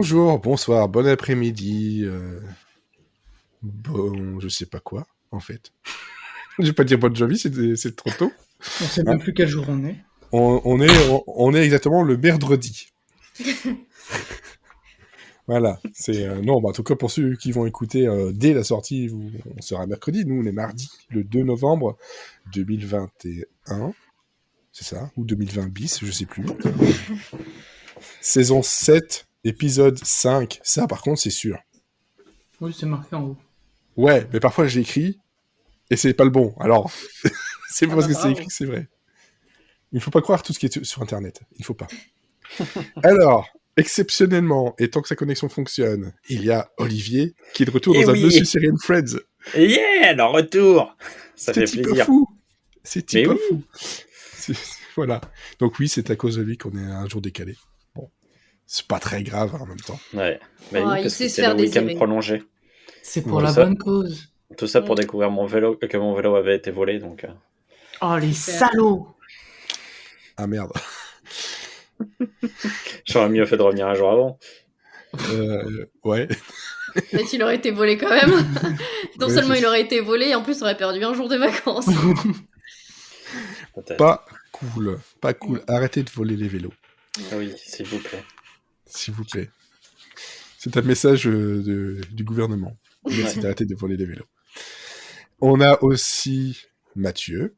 Bonjour, bonsoir, bon après-midi, bon, je sais pas quoi, en fait. Je vais pas dire bonne journée, c'est trop tôt. On sait Hein même plus quel jour on est. on est exactement le mercredi. Voilà, non, bah, en tout cas pour ceux qui vont écouter dès la sortie, on sera mercredi. Nous, on est mardi, le 2 novembre 2021. C'est ça, ou 2020 bis, je sais plus. Saison 7, épisode 5. Ça, par contre, c'est sûr. Oui, c'est marqué en haut. Ouais, mais parfois j'écris et c'est pas le bon. Alors, c'est pas parce que c'est bravo. écrit que c'est vrai. Il ne faut pas croire tout ce qui est sur Internet. Il ne faut pas. Alors, exceptionnellement, et tant que sa connexion fonctionne, il y a Olivier qui est de retour dans un Monsieur Série Friends. Yeah, le retour. Ça fait C'est type plaisir. fou. C'est type Mais oui. fou. Voilà. Donc oui, c'est à cause de lui qu'on est un jour décalé. Bon, c'est pas très grave en même temps. Ouais. Bah Oh, oui, il parce sait que se c'est faire le week-end désirer. prolongé. C'est pour Ouais, la ça. bonne cause. Tout ça pour Mm. découvrir que mon vélo avait été volé, donc. Oh, les Super. salauds! Ah merde. J'aurais mieux fait de revenir un jour avant. Ouais. Mais il aurait été volé quand même. Non Ouais, seulement c'est- il aurait été volé, et en plus il aurait perdu un jour de vacances. Peut-être. Pas cool. Pas cool. Arrêtez de voler les vélos, Ah oui, s'il vous plaît. s'il vous plaît. C'est un message du gouvernement. Merci d'arrêter de voler les vélos. On a aussi Mathieu,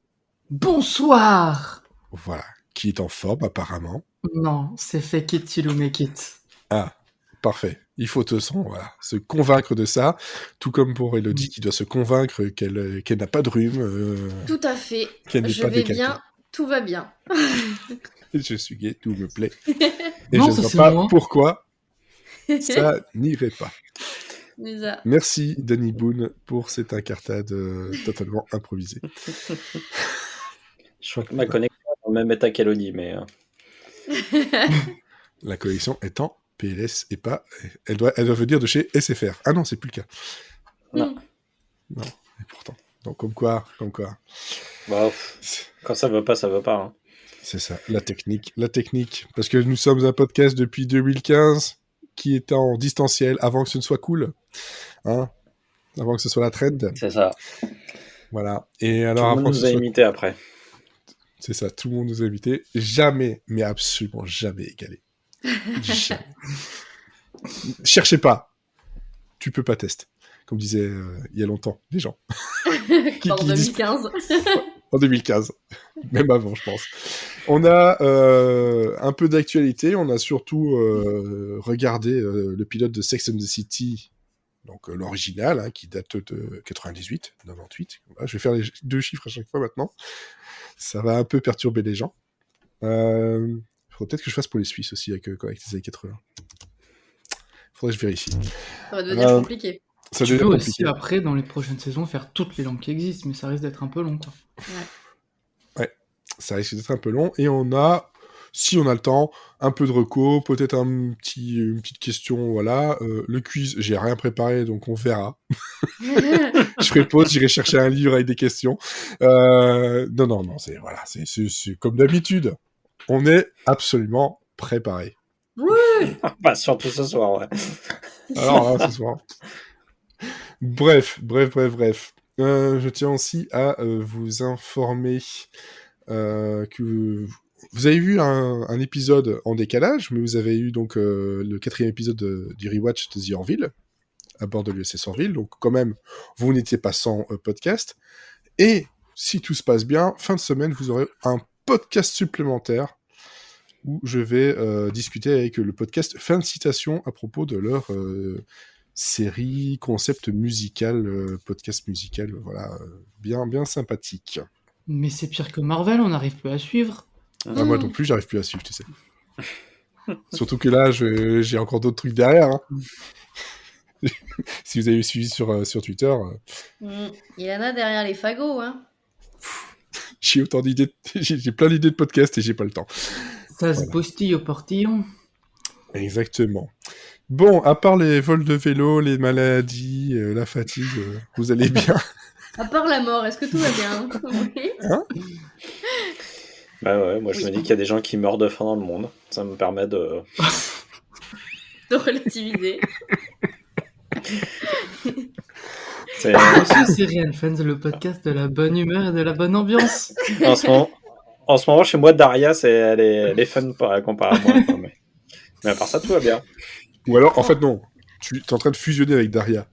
Bonsoir! voilà, qui est en forme apparemment. Non, c'est fake it till you make it. Ah, parfait. Il faut se convaincre de ça, tout comme pour Elodie qui doit se convaincre qu'elle n'a pas de rhume, Tout à fait. qu'elle n'est Je pas vais décalquée. bien, tout va bien. Je suis gay, tout me plaît. Et Non, je ne ça, vois c'est pas moi. pourquoi ça n'irait pas. Mais ça- Merci Danny Boone pour cette incartade totalement improvisée. Je crois que ma connexion est dans le même état qu'Elodie, mais. La collection étant PLS et pas... Elle doit venir de chez SFR. Ah non, c'est plus le cas. Non. Non, et pourtant. Donc comme quoi. Bah, quand ça veut pas, ça veut pas. Hein. C'est ça, la technique. Parce que nous sommes un podcast depuis 2015 qui est en distanciel avant que ce ne soit cool. Hein, avant que ce soit la trend. C'est ça. Voilà. Et Tout alors le monde avant que nous ce a soit... imités après. C'est ça, tout le monde nous a invités. Jamais, mais absolument jamais égalé. Jamais. Cherchez pas. Tu peux pas tester. Comme disaient il y a longtemps les gens. En qui disent- 2015. En 2015. Même avant, je pense. On a un peu d'actualité. On a surtout regardé le pilote de Sex and the City, donc l'original, hein, qui date de 98, 98. Voilà, je vais faire les deux chiffres à chaque fois maintenant. Ça va un peu perturber les gens. Faudrait peut-être que je fasse pour les Suisses aussi avec les années 80. Faudrait que je vérifie. Ça va devenir compliqué. Ça Tu devient peux compliqué. aussi, après, dans les prochaines saisons, faire toutes les langues qui existent, mais ça risque d'être un peu long, quoi. Ça risque d'être un peu long. Et on a, si on a le temps, un peu de reco, peut-être une petite question, voilà. Le quiz, j'ai rien préparé, donc on verra. Je ferai pause, j'irai chercher un livre avec des questions. Non, c'est comme d'habitude. On est absolument préparé. Bah, surtout ce soir, ouais. Alors là, ce soir. Bref. Je tiens aussi à vous informer que vous avez vu un épisode en décalage, mais vous avez eu donc le 4e épisode du rewatch de The Orville à bord de l'USS Orville, donc quand même, vous n'étiez pas sans podcast. Et si tout se passe bien, fin de semaine, vous aurez un podcast supplémentaire où je vais discuter avec le podcast Fin de Citation à propos de leur série, concept musical, podcast musical, voilà, bien sympathique. Mais c'est pire que Marvel, on n'arrive plus à suivre. Ah, moi non plus, j'arrive plus à suivre, tu sais. Surtout que là, j'ai encore d'autres trucs derrière. Hein. Si vous avez suivi sur Twitter, Il y en a derrière les fagots, hein. j'ai autant d'idées, j'ai plein d'idées de podcasts et j'ai pas le temps. Ça se Voilà. postille au portillon. Exactement. Bon, à part les vols de vélo, les maladies, la fatigue, vous allez bien? À part la mort, est-ce que tout va bien? Oui. Bah ouais, moi je Oui. me dis qu'il y a des gens qui meurent de faim dans le monde. Ça me permet de. de relativiser. C'est... Monsieur Serial Fans, le podcast de la bonne humeur et de la bonne ambiance. En ce moment, chez moi, Daria, elle est fun comparé à moi. Enfin, mais à part ça, tout va bien. Ou alors, en fait, non. Tu es en train de fusionner avec Daria.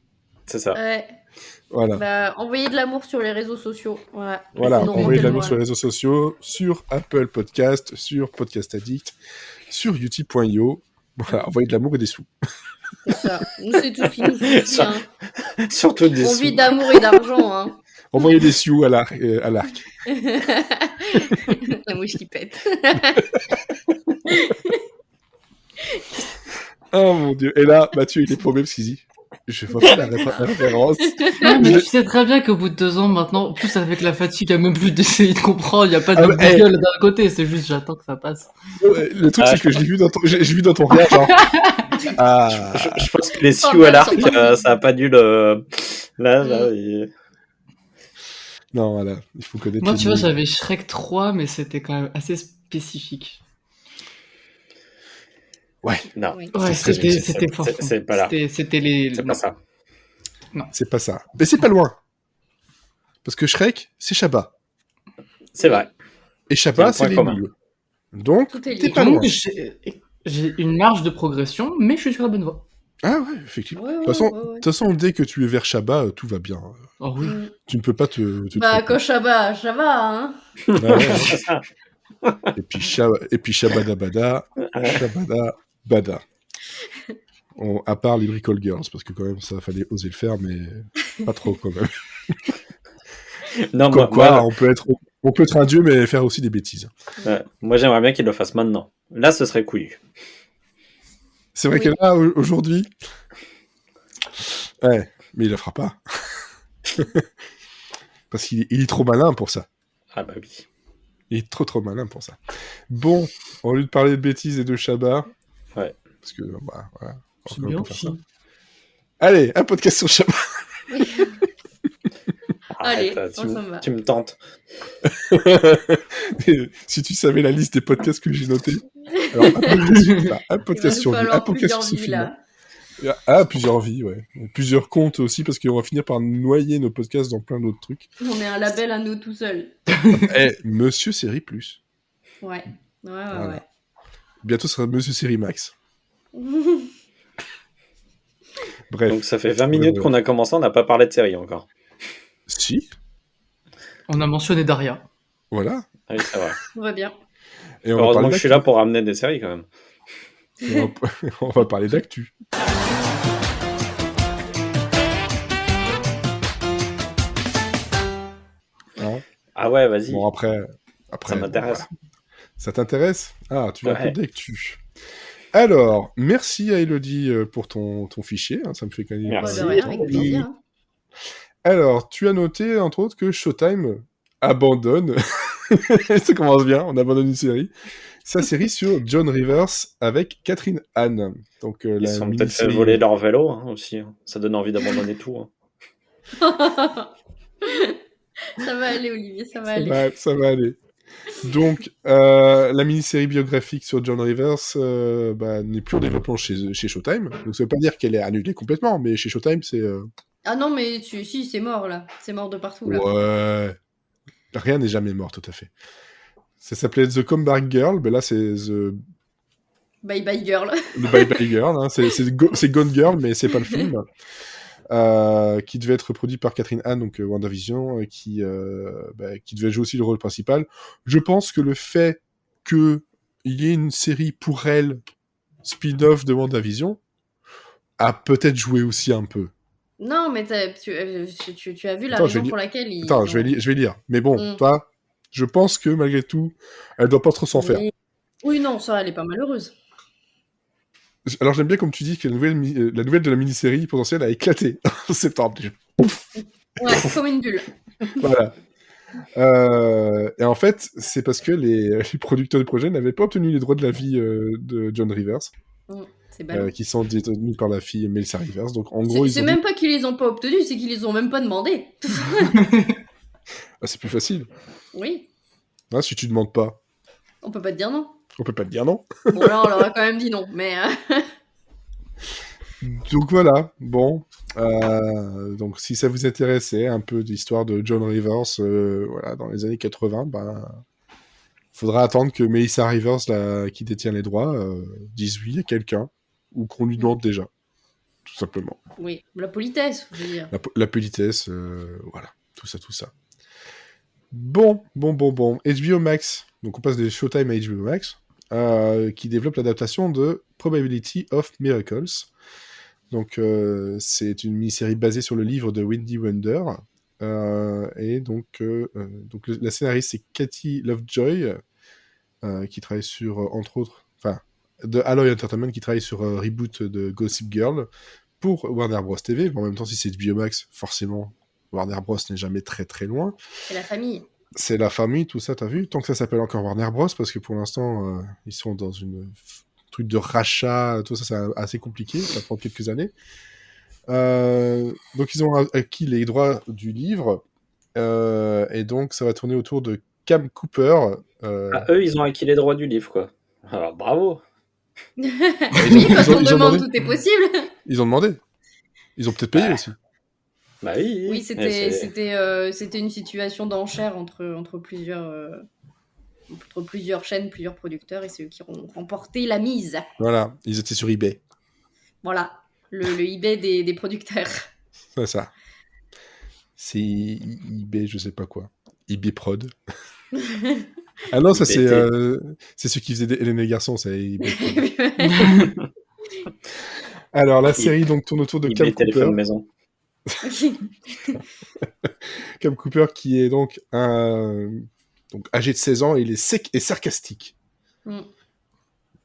C'est ça. Ouais. Voilà. Bah, envoyez de l'amour sur les réseaux sociaux. Voilà. Voilà, Sinon, envoyez de montez-le l'amour moi. sur les réseaux sociaux, sur Apple Podcast, sur Podcast Addict, sur utip.io. Voilà, envoyez de l'amour et des sous. C'est ça. Nous, c'est tout ce qui nous suffit. Ça- Hein. Surtout des On sous. vit d'amour et d'argent. Hein. Envoyez des sioux à l'arc. La mouche qui pète. Oh mon dieu. Et là, Mathieu, il est paumé parce qu'il dit je vois pas la référence. Non, mais tu sais très bien qu'au bout de 2 ans, maintenant, en plus avec la fatigue, il n'y a même plus d'essayer de comprendre, il n'y a pas de Google d'un côté, c'est juste j'attends que ça passe. Le truc, c'est que j'ai vu dans ton regard, genre. Ah. Je pense que les sioux à l'arc, ça a pas dû le. Là, Non, voilà, il faut connaître. Moi, les tu vois, mots. j'avais Shrek 3, mais c'était quand même assez spécifique. Ouais, Non. Oui. Ouais, C'est très c'était fort. c'est pas là. C'était les. C'est pas ça. c'est pas ça. Mais c'est pas loin. Parce que Shrek, c'est Shabba. C'est vrai. Et Shabba, C'est c'est un les point commun. nuls. Donc, Tout est t'es lié. pas loin. Donc, j'ai une marge de progression, mais je suis sur la bonne voie. Ah ouais, effectivement. Ouais, De ouais, toute façon, ouais, ouais. de toute façon, dès que tu es vers Shabba, tout va bien. Oh oui. Mm. Tu ne peux pas te Bah, tromper. quand ça va, hein. Ah ouais. C'est ça. Et puis Shabada Bada, Shabada Bada. À part les Bricole Girls, parce que quand même, ça fallait oser le faire, mais pas trop quand même. Non, Comme quoi, moi, on peut être un dieu, mais faire aussi des bêtises. moi, j'aimerais bien qu'il le fasse maintenant. Là, ce serait couillu. C'est vrai Oui. qu'elle là, aujourd'hui... Ouais, mais il la fera pas. Parce qu'il est trop malin pour ça. Ah bah oui. Il est trop malin pour ça. Bon, au lieu de parler de bêtises et de Shabba... Ouais. Parce que, bah, voilà. C'est on bien peut faire ça. aussi. Allez, un podcast sur Shabba. Allez, Arrête, ça me va. tu me tentes. Si tu savais la liste des podcasts que j'ai notés. Alors, un podcast sur Il va lui, nous un falloir podcast sur plusieurs ce vies, film. là. Ah, plusieurs vies, ouais. Plusieurs comptes aussi, parce qu'on va finir par noyer nos podcasts dans plein d'autres trucs. On est un label à nous tout seuls. Eh, Monsieur Série Plus. Ouais. Voilà. Bientôt, ce sera Monsieur Série Max. Bref. Donc ça fait 20 minutes qu'on a commencé, on n'a pas parlé de série encore. Si, On a mentionné Daria. voilà. Ah oui, c'est vrai. On va bien. Et on va Heureusement parler que je suis d'actu. là pour ramener des séries quand même. On va parler d'actu. Hein. Ah ouais, vas-y. Bon, après Ça m'intéresse. voilà. Ça t'intéresse? Ah, tu vas un Ouais. peu d'actu. Alors, merci à Elodie pour ton fichier, hein, ça me fait gagner. Merci. Bah, de rien, avec plaisir. Hein. Alors, tu as noté, entre autres, que Showtime abandonne, ça commence bien, on abandonne une série, sa série sur John Rivers avec Catherine Hahn. Donc, Ils la se sont peut-être fait mini-série- voler leur vélo hein, aussi. Hein. Ça donne envie d'abandonner tout. Hein. Ça va aller, Olivier, ça va aller. Ça va aller. Donc, la mini-série biographique sur John Rivers n'est plus en développement chez Showtime. Donc, ça veut pas dire qu'elle est annulée complètement, mais chez Showtime, c'est... Ah non, mais si, c'est mort, là. C'est mort de partout, là. Ouais. Rien n'est jamais mort, tout à fait. Ça s'appelait The Comeback Girl, mais là, c'est The Bye bye, girl. Bye Bye Girl. Hein. C'est Gone Girl, mais c'est pas le film. Qui devait être produit par Catherine Hahn, donc WandaVision, qui devait jouer aussi le rôle principal. Je pense que le fait qu'il y ait une série pour elle, spin-off de WandaVision, a peut-être joué aussi un peu. Non, mais tu as vu la Attends, raison pour laquelle ils... Attends, je vais lire. Mais bon, Mm. toi, je pense que malgré tout, elle doit pas trop s'en faire. Oui, non, ça, elle est pas malheureuse. Alors j'aime bien comme tu dis que la nouvelle de la mini-série potentielle a éclaté en septembre. Ouais, comme une bulle. Voilà. Et en fait, c'est parce que les producteurs du projet n'avaient pas obtenu les droits de la vie de John Rivers, C'est ballot. qui sont détenus par la fille Melissa Rivers. Donc en gros, C'est même pas qu'ils les ont pas obtenus, c'est qu'ils les ont même pas demandé. Ah, c'est plus facile. Oui, Hein, si tu demandes pas, on peut pas te dire non. on peut pas te dire non. Bon, là, on leur a quand même dit non, mais... Donc voilà, bon. Donc si ça vous intéressait, un peu d'histoire de John Rivers voilà, dans les années 80, faudra attendre que Melissa Rivers, qui détient les droits, dise oui à quelqu'un, ou qu'on lui demande déjà, tout simplement. Oui, la politesse, je veux dire. La politesse, voilà, tout ça. Bon. HBO Max, donc on passe des Showtime à HBO Max, qui développe l'adaptation de Probability of Miracles. Donc c'est une mini-série basée sur le livre de Wendy Wonder, et donc la scénariste c'est Cathy Lovejoy, qui travaille sur, entre autres, de Alloy Entertainment, qui travaille sur reboot de Gossip Girl pour Warner Bros. TV. Mais en même temps, si c'est HBO Max, forcément, Warner Bros. N'est jamais très très loin. C'est la famille. C'est la famille, tout ça, t'as vu? Tant que ça s'appelle encore Warner Bros, parce que pour l'instant, ils sont dans une truc de rachat, tout ça, c'est assez compliqué, ça prend quelques années. Donc ils ont acquis les droits du livre, et donc ça va tourner autour de Cam Cooper. Eux, ils ont acquis les droits du livre, quoi. Alors, bravo. Oui, quand on ils ont demande, demandé. tout est possible. Ils ont demandé. Ils ont peut-être payé Ouais. aussi. Bah oui. Oui, Mais c'était une situation d'enchère entre plusieurs chaînes, plusieurs producteurs, et c'est eux qui ont remporté la mise. Voilà, ils étaient sur eBay. Voilà, le eBay des producteurs. C'est ça. C'est eBay, je sais pas quoi. eBay Prod. Ah non, ça c'est ceux qui faisaient Hélène et les garçons, c'est eBay Prod. Alors la série donc tourne autour de Cam eBay téléphone Cooper. maison. Cam Cooper qui est donc âgé de 16 ans, et il est sec et sarcastique.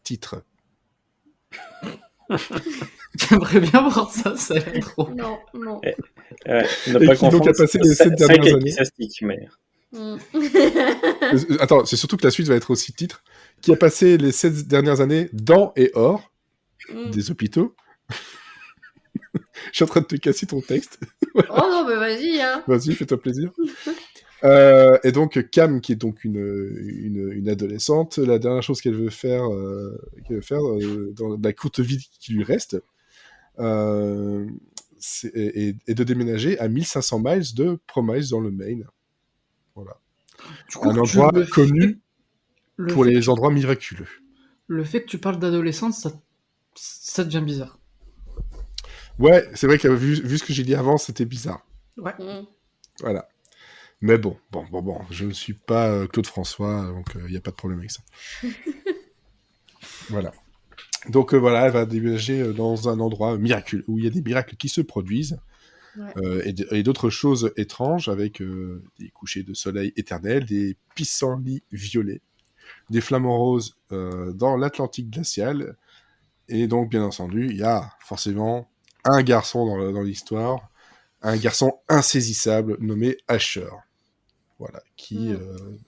Titre. J'aimerais bien voir ça a l'air trop. Non. Ouais, Et qui donc a passé les 7 dernières années. Mais... Attends, c'est surtout que la suite va être aussi titre. Qui a passé les 7 dernières années dans et hors des hôpitaux. Je suis en train de te casser ton texte. Oh non, mais vas-y, hein. Vas-y, fais-toi plaisir. Et donc Cam, qui est donc une adolescente, la dernière chose qu'elle veut faire, dans la courte vie qui lui reste, est de déménager à 1500 miles de Promise dans le Maine. Voilà. Du coup, un endroit connu pour les endroits miraculeux. Le fait que tu parles d'adolescence, ça devient bizarre. Ouais, c'est vrai que vu ce que j'ai dit avant, c'était bizarre. Ouais. Voilà. Mais bon, je ne suis pas Claude François, donc il n'y a pas de problème avec ça. Voilà. Donc voilà, elle va déménager dans un endroit miraculeux, où il y a des miracles qui se produisent, et d'autres choses étranges, avec des couchers de soleil éternels, des pissenlits violets, des flamants roses dans l'Atlantique glacial, et donc bien entendu, il y a forcément un garçon dans l'histoire, un garçon insaisissable nommé Asher. Voilà, qui...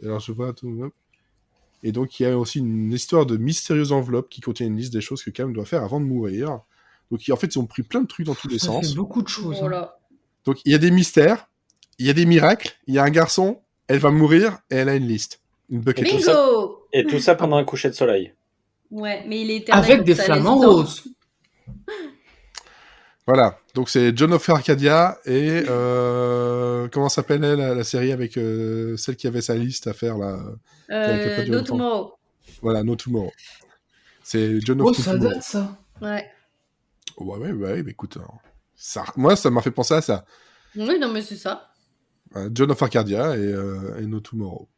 alors je vois tout... Et donc il y a aussi une histoire de mystérieuse enveloppe qui contient une liste des choses que Cam doit faire avant de mourir. Donc en fait, ils ont pris plein de trucs dans tous les sens. Ça fait beaucoup de choses. Voilà. Donc il y a des mystères, il y a des miracles, il y a un garçon, elle va mourir, et elle a une liste. Une bucket list. Bingo! Et tout ça pendant un coucher de soleil. Ouais, mais il est éternel. Avec donc des ça flamants laisse le temps. roses. Voilà, donc c'est John of Arcadia et comment s'appelle la série avec celle qui avait sa liste à faire là. No Tomorrow. Voilà, No Tomorrow. C'est John of Oh, No ça Tomorrow. date ça. Ouais. Ouais, mais écoute, moi ça m'a fait penser à ça. Oui, non, mais c'est ça. John of Arcadia et No Tomorrow.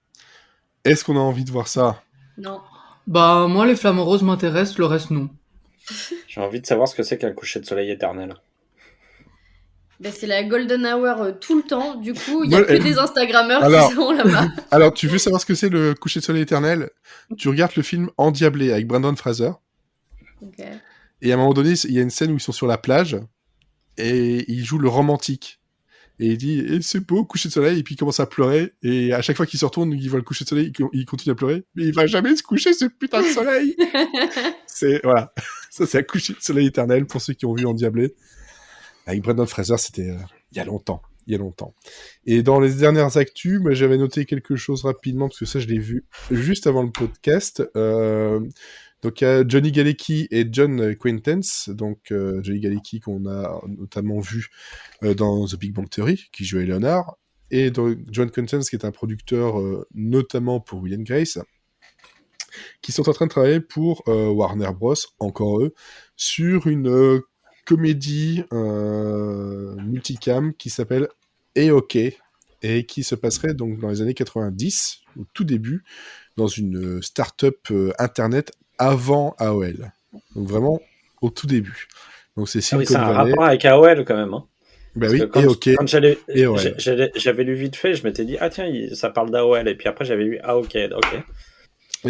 Est-ce qu'on a envie de voir ça? Non. Bah, moi, les flamants roses m'intéressent, le reste, non. J'ai envie de savoir ce que c'est qu'un coucher de soleil éternel. Ben, c'est la golden hour tout le temps. Du coup, il n'y a que des Instagrammeurs qui sont là-bas. Alors, tu veux savoir ce que c'est le coucher de soleil éternel? Tu regardes le film Endiablé avec Brandon Fraser. Ok. Et à un moment donné, il y a une scène où ils sont sur la plage et il joue le romantique. Et il dit eh, c'est beau, coucher de soleil. Et puis il commence à pleurer. Et à chaque fois qu'il se retourne, il voit le coucher de soleil, il continue à pleurer. Mais il va jamais se coucher, ce putain de soleil. Voilà. Ça, c'est un coucher de soleil éternel pour ceux qui ont vu Endiablé. Avec Brandon Fraser, c'était il y a longtemps. Et dans les dernières actus, moi, j'avais noté quelque chose rapidement, parce que ça, je l'ai vu juste avant le podcast. Donc il y a Johnny Galecki et John Quintance. Donc Johnny Galecki qu'on a notamment vu dans The Big Bang Theory, qui jouait Leonard, et donc John Quintance qui est un producteur notamment pour Will and Grace, qui sont en train de travailler pour Warner Bros, encore eux, sur une comédie multicam qui s'appelle OK, et qui se passerait donc dans les années 90, au tout début, dans une start-up internet avant AOL. Donc vraiment au tout début. Donc c'est Ah oui, c'est Silicon un Valley. rapport avec AOL quand même. Hein. Ben Parce oui, que et OK, quand et AOL. j'avais lu vite fait, je m'étais dit, ah tiens, ça parle d'AOL. Et puis après, j'avais lu, ah ok. Et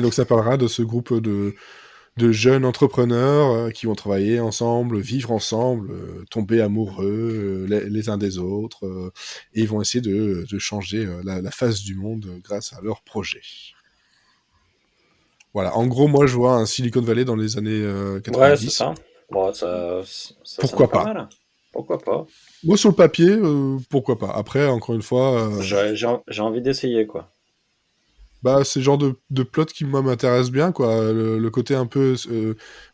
donc ça parlera de ce groupe de jeunes entrepreneurs qui vont travailler ensemble, vivre ensemble, tomber amoureux les uns des autres, et ils vont essayer de changer la face du monde grâce à leur projet. Voilà, en gros, moi je vois un Silicon Valley dans les années 90. Ouais, c'est ça. Bon, ça Pourquoi sonne pas pas? mal. Pourquoi pas? Moi sur le papier, pourquoi pas? Après, encore une fois, J'ai envie d'essayer, quoi. bah, c'est le genre de plot qui moi m'intéresse bien, quoi. Le côté un peu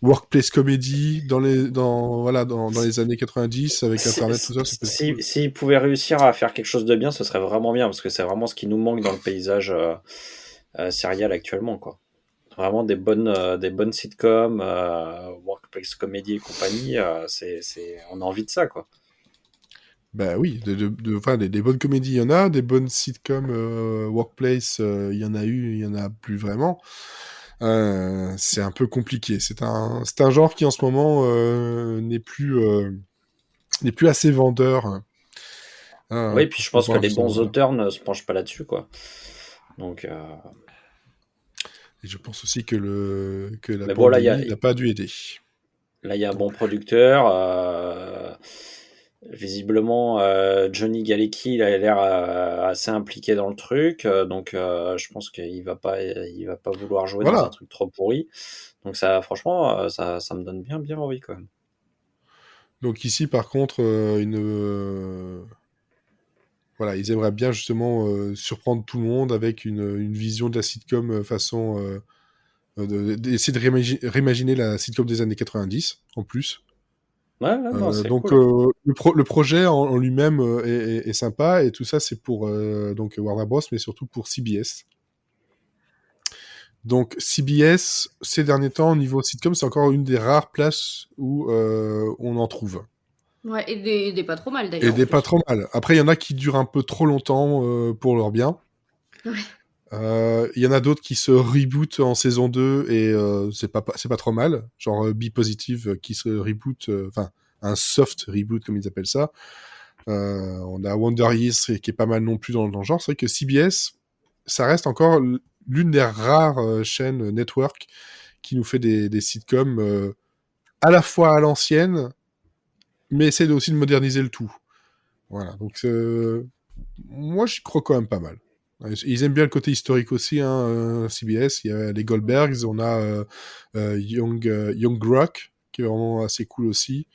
workplace comedy dans les années 90 avec Internet, tout ça, ça peut être cool. S'ils pouvaient réussir à faire quelque chose de bien, ce serait vraiment bien, parce que c'est vraiment ce qui nous manque dans le paysage serial actuellement, quoi. Vraiment des bonnes sitcoms, workplace comedy et compagnie, on a envie de ça, quoi. Bah oui, des bonnes comédies, il y en a, des bonnes sitcoms workplace, il y en a eu, il y en a plus vraiment. C'est un peu compliqué. C'est un genre qui en ce moment n'est plus assez vendeur. Oui, puis je pense que voir les bons justement. auteurs ne se penchent pas là-dessus, quoi. Donc, Et je pense aussi que la mais bon, là, pandémie n'a pas dû aider. il y a un bon producteur. Visiblement, Johnny Galecki, il a l'air assez impliqué dans le truc, donc je pense qu'il va pas vouloir jouer dans un Voilà. truc trop pourri. Donc ça, franchement, ça me donne bien envie quand même. Donc ici, par contre, voilà, ils aimeraient bien justement surprendre tout le monde avec une vision de la sitcom façon d'essayer de réimaginer la sitcom des années 90 en plus. Ouais, non, c'est Donc cool. le projet en lui-même est sympa, et tout ça c'est pour donc Warner Bros, mais surtout pour CBS. Donc CBS, ces derniers temps, au niveau sitcom, c'est encore une des rares places où on en trouve. Ouais, et des pas trop mal Et d'ailleurs. en des plus. pas trop mal. Après, il y en a qui durent un peu trop longtemps pour leur bien. Ouais. Il y en a d'autres qui se rebootent en saison 2 et c'est pas trop mal. Genre Be Positive qui se reboot, enfin un soft reboot comme ils appellent ça. On a Wonder Years qui est pas mal non plus dans le genre. C'est vrai que CBS, ça reste encore l'une des rares chaînes network qui nous fait des sitcoms à la fois à l'ancienne, mais essaie aussi de moderniser le tout. Voilà, donc moi j'y crois quand même pas mal. Ils aiment bien le côté historique aussi, hein, CBS. Il y a les Goldbergs, on a Young Rock, qui est vraiment assez cool aussi